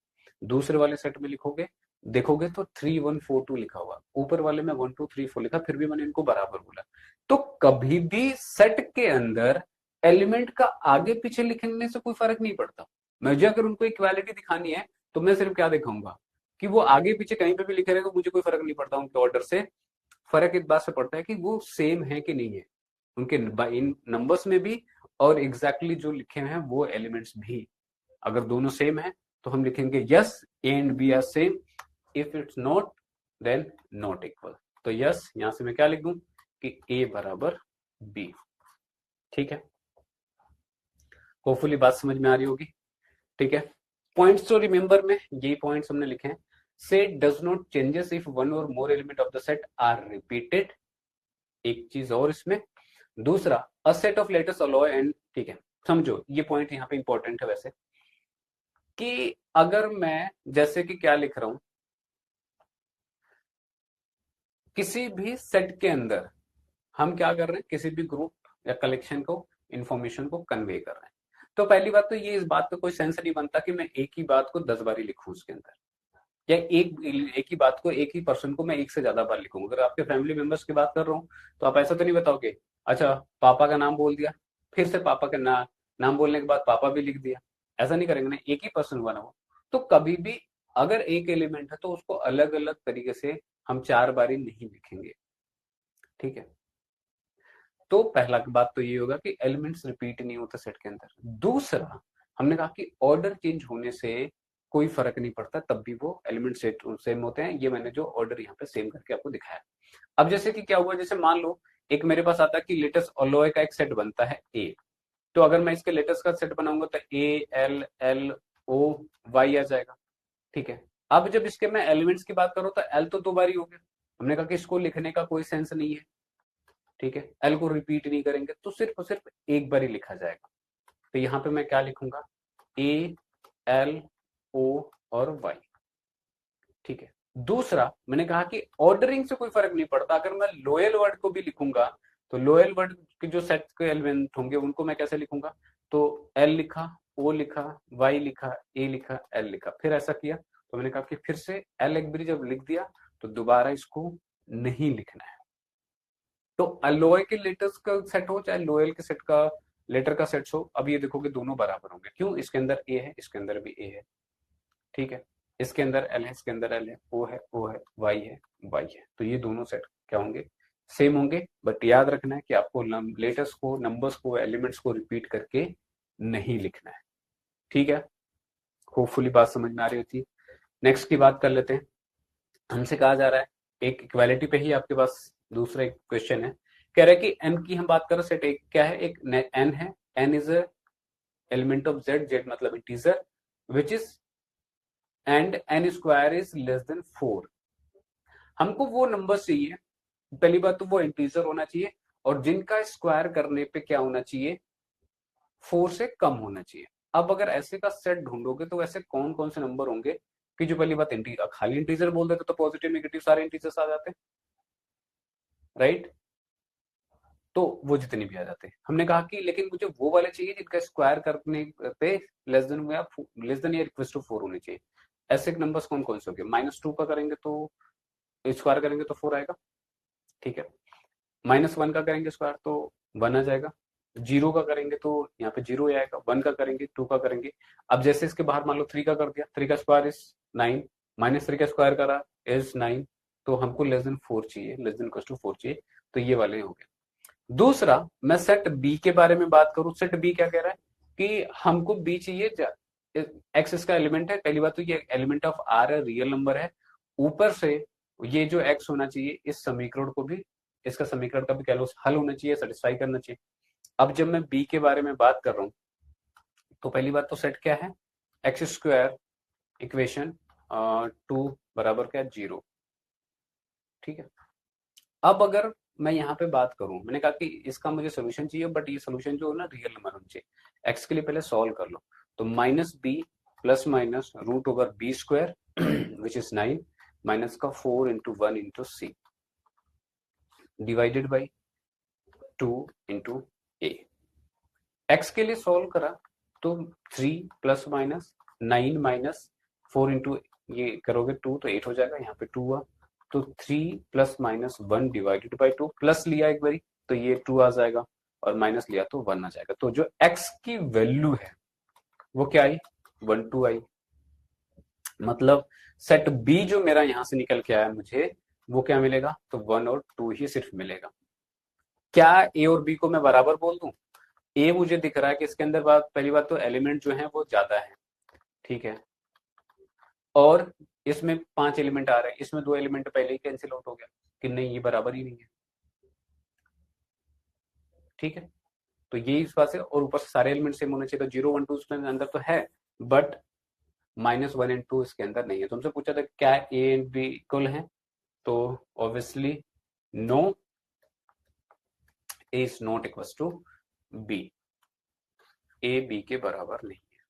दूसरे वाले सेट में लिखोगे, देखोगे तो 3 1 4 2 लिखा हुआ, ऊपर वाले में 1 2 3 4 लिखा, फिर भी मैंने इनको बराबर बोला। तो कभी भी सेट के अंदर एलिमेंट का आगे पीछे लिखने से कोई फर्क नहीं पड़ता। मुझे अगर उनको इक्वालिटी दिखानी है तो मैं सिर्फ क्या दिखाऊंगा कि वो आगे पीछे कहीं पे भी लिखे रहेगा, मुझे कोई फर्क नहीं पड़ता उनके ऑर्डर से। फर्क इस बात से पड़ता है कि वो सेम है कि नहीं है, उनके इन नंबर्स में भी और एग्जैक्टली जो लिखे हैं वो एलिमेंट्स भी। अगर दोनों सेम है तो हम लिखेंगे yes A and B are same, if it's not then not equal. तो यस यहां से मैं क्या लिख दूं कि ए बराबर बी। ठीक है, होपफुली बात समझ में आ रही होगी। ठीक है, पॉइंट्स तो रिमेंबर में यही पॉइंट्स हमने लिखे हैं। Set does not changes if one or more element of the set are repeated. एक चीज और इसमें, दूसरा a set of letters alloy and, ठीक है समझो ये पॉइंट यहाँ पे इंपॉर्टेंट है वैसे, कि अगर मैं जैसे कि क्या लिख रहा हूं, किसी भी सेट के अंदर हम क्या कर रहे हैं, किसी भी ग्रुप या कलेक्शन को, इंफॉर्मेशन को कन्वे कर रहे हैं। तो पहली बात तो ये, इस बात का कोई सेंस नहीं बनता कि मैं एक ही बात को 10 बारी लिखूं उसके अंदर, या एक ही बात को एक ही पर्सन को मैं एक से ज्यादा बार लिखूंगा। अगर आपके फैमिली मेंबर्स की बात कर रहा हूँ तो आप ऐसा तो नहीं बताओगे अच्छा पापा का नाम बोल दिया, फिर से पापा का नाम बोलने के बाद पापा भी लिख दिया, ऐसा नहीं करेंगे ना, एक ही पर्सन हुआ ना वो। तो कभी भी अगर एक एलिमेंट है तो उसको अलग अलग तरीके से हम 4 बारी नहीं लिखेंगे। ठीक है, तो पहला बात तो ये होगा कि एलिमेंट्स रिपीट नहीं होते सेट के अंदर। दूसरा, हमने कहा कि ऑर्डर चेंज होने से कोई फर्क नहीं पड़ता, तब भी वो एलिमेंट सेट सेम होते हैं। ये मैंने जो ऑर्डर यहाँ पे सेम करके आपको दिखाया। अब जैसे कि क्या हुआ, जैसे मान लो एक मेरे पास आता है कि लेटेस्ट अलोय का एक सेट बनता है ए, तो अगर मैं इसके लेटेस्ट का सेट बनाऊंगा तो A L L O Y आ जाएगा। ठीक है, अब जब इसके मैं एलिमेंट्स की बात करूं तो एल तो 2 बार ही हो गया, हमने कहा कि इसको लिखने का कोई सेंस नहीं है। ठीक है, एल को रिपीट नहीं करेंगे तो सिर्फ और सिर्फ एक बार ही लिखा जाएगा। तो यहाँ पे मैं क्या लिखूंगा, ए एल ओ और वाई। ठीक है, दूसरा मैंने कहा कि ऑर्डरिंग से कोई फर्क नहीं पड़ता, अगर मैं लोयल वर्ड को भी लिखूंगा तो लोयल वर्ड के जो सेट के एलिमेंट होंगे उनको मैं कैसे लिखूंगा, तो एल लिखा, ओ लिखा, वाई लिखा, ए लिखा, एल लिखा, फिर ऐसा किया। तो मैंने कहा कि फिर से एल एक बार जब लिख दिया तो दोबारा इसको नहीं लिखना है। तो अलोय के लेटर्स का सेट हो चाहे लोयल के सेट का लेटर का सेट हो, अब ये देखोगे दोनों बराबर होंगे। क्यों, इसके अंदर ए है, इसके अंदर भी ए है। ठीक है, इसके अंदर एल है, इसके अंदर एल है, ओ है, वाई है, वाई है। तो ये दोनों सेट क्या होंगे, सेम होंगे। बट याद रखना है कि आपको लेटर्स को, नंबर्स को, एलिमेंट्स को रिपीट करके नहीं लिखना है। ठीक है, होपफुली बात समझ में आ रही होती है। नेक्स्ट की बात कर लेते हैं। हमसे कहा जा रहा है, एक इक्वालिटी पे ही आपके पास दूसरा एक क्वेश्चन है, कह रहा है कि एन की हम बात करें, सेट एक क्या है, एक एन है, n is element of Z, Z मतलब integer, which is and n square is less than 4। हमको वो नंबर चाहिए, पहली बात तो वो इंटीजर होना चाहिए और जिनका स्क्वायर करने पे क्या होना चाहिए, 4 से कम होना चाहिए। अब अगर ऐसे का सेट ढूंढोगे तो ऐसे कौन कौन से नंबर होंगे कि जो, पहली बात खाली इंटीजर बोल देते तो पॉजिटिव नेगेटिव सारे इंटीजर्स आ जाते, राइट, तो वो जितने भी आ जाते। हमने कहा कि लेकिन मुझे वो वाले चाहिए जिनका स्क्वायर करने पे लेस देन या इक्वल टू 4 होने चाहिए। ऐसे नंबर्स कौन कौन से होंगे, -2 का करेंगे तो स्क्वायर करेंगे तो 4 आएगा। ठीक है, -1 का करेंगे स्क्वायर तो 1 आ जाएगा, 0 का करेंगे तो यहाँ पे 0 आएगा, 1 का करेंगे, 2 का करेंगे। अब जैसे इसके बाहर मान लो 3 का कर दिया, 3 का स्क्वायर इज 9, -3 का स्क्वायर करा इज 9, तो हमको लेस देन 4 चाहिए, लेस देन इक्वल टू 4 चाहिए। तो ये वाले हो गए। दूसरा, मैं सेट बी के बारे में बात करूं, सेट बी क्या कह रहा है कि हमको बी चाहिए, एक्स इसका एलिमेंट है, पहली बात तो ये एलिमेंट ऑफ आर है, रियल नंबर है, ऊपर से ये जो एक्स होना चाहिए इस समीकरण को भी, इसका समीकरण का भी कह लो हल होना चाहिए, सेटिस्फाई करना चाहिए। अब जब मैं बी के बारे में बात कर रहा हूं तो पहली बात तो सेट क्या है, एक्स स्क्वायर इक्वेशन 2 बराबर क्या, 0। ठीक है। अब अगर मैं यहाँ पे बात करूं, मैंने कहा कि इसका मुझे सोल्यूशन चाहिए, बट ये सोल्यूशन जो है ना रियल नंबर होना चाहिए। एक्स के लिए पहले सॉल्व कर लो, तो minus B plus minus root over B square which is 9 minus का 4 into 1 into C divided by 2 into A. X के लिए सॉल्व करा तो 3 प्लस माइनस 9 माइनस 4 इंटू ये करोगे 2 तो 8 हो जाएगा, यहाँ पे 2 हुआ तो 3 plus minus 1 divided by 2, plus लिया एक बारी तो ये 2 आ जाएगा और माइनस लिया तो 1 आ जाएगा। तो जो x की वैल्यू है वो क्या आई, 1 2 आई। मतलब सेट बी जो मेरा यहां से निकल के आया मुझे वो क्या मिलेगा, तो 1 और 2 ही सिर्फ मिलेगा। क्या ए और बी को मैं बराबर बोल दूं? ए मुझे दिख रहा है कि इसके अंदर बात, पहली बात तो एलिमेंट जो है वो ज्यादा है, ठीक है, और इसमें 5 एलिमेंट आ रहे हैं, इसमें 2 एलिमेंट पहले ही कैंसिल आउट हो गया कि नहीं ये बराबर ही नहीं है, ठीक है। तो ये इस बात से, और ऊपर से सारे एलिमेंट सेम होने चाहिए, तो 0 1 2 उसके अंदर तो है बट -1 एंड 2 इसके अंदर नहीं है। तुमसे पूछा था क्या ए एंड बी इक्वल है, तो obviously no, A is not equal to B, A B के बराबर नहीं है,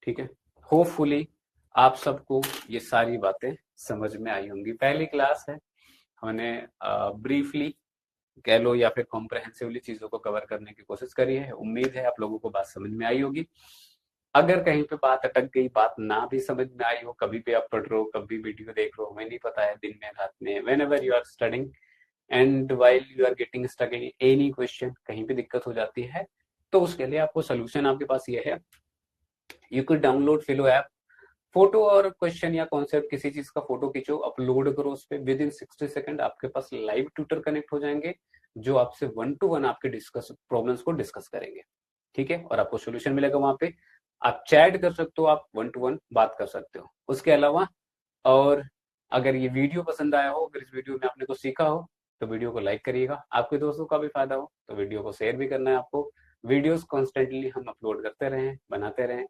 ठीक है। होपफुली आप सबको ये सारी बातें समझ में आई होंगी। पहली क्लास है, हमने ब्रीफली कह लो या फिर कॉम्प्रहेंसिवली चीजों को कवर करने की कोशिश करी है। उम्मीद है आप लोगों को बात समझ में आई होगी। अगर कहीं पे बात अटक गई, बात ना भी समझ में आई हो, कभी भी आप पढ़ रहे हो, कभी वीडियो देख रहे हो, हमें नहीं पता है, दिन में रात में, whenever you are studying and while you are getting stuck in any question, कहीं भी दिक्कत हो जाती है तो उसके लिए आपको सोल्यूशन आपके पास ये है, you can download फिलो app. Photo और क्वेश्चन या कॉन्सेप्ट किसी चीज का फोटो खींचो, अपलोड करो उस पर, विद इन 60 सेकंड आपके पास लाइव ट्यूटर कनेक्ट हो जाएंगे जो आपसे 1 to 1 आपके डिस्कस प्रॉब्लम्स को डिस्कस करेंगे, ठीक है, और आपको सोल्यूशन मिलेगा वहां पे। आप चैट कर सकते हो, आप 1 to 1 बात कर सकते हो उसके अलावा। और अगर ये वीडियो पसंद आया हो, अगर इस वीडियो में आपने कुछ सीखा हो तो वीडियो को लाइक करिएगा, आपके दोस्तों का भी फायदा हो तो वीडियो को शेयर भी करना है आपको। वीडियोस कॉन्स्टेंटली हम अपलोड करते रहें, बनाते रहें,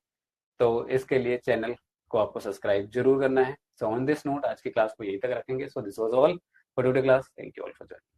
तो इसके लिए चैनल को आपको सब्सक्राइब जरूर करना है। सो ऑन दिस नोट आज की क्लास को यहीं तक रखेंगे। So this was all for today class, thank you all for joining.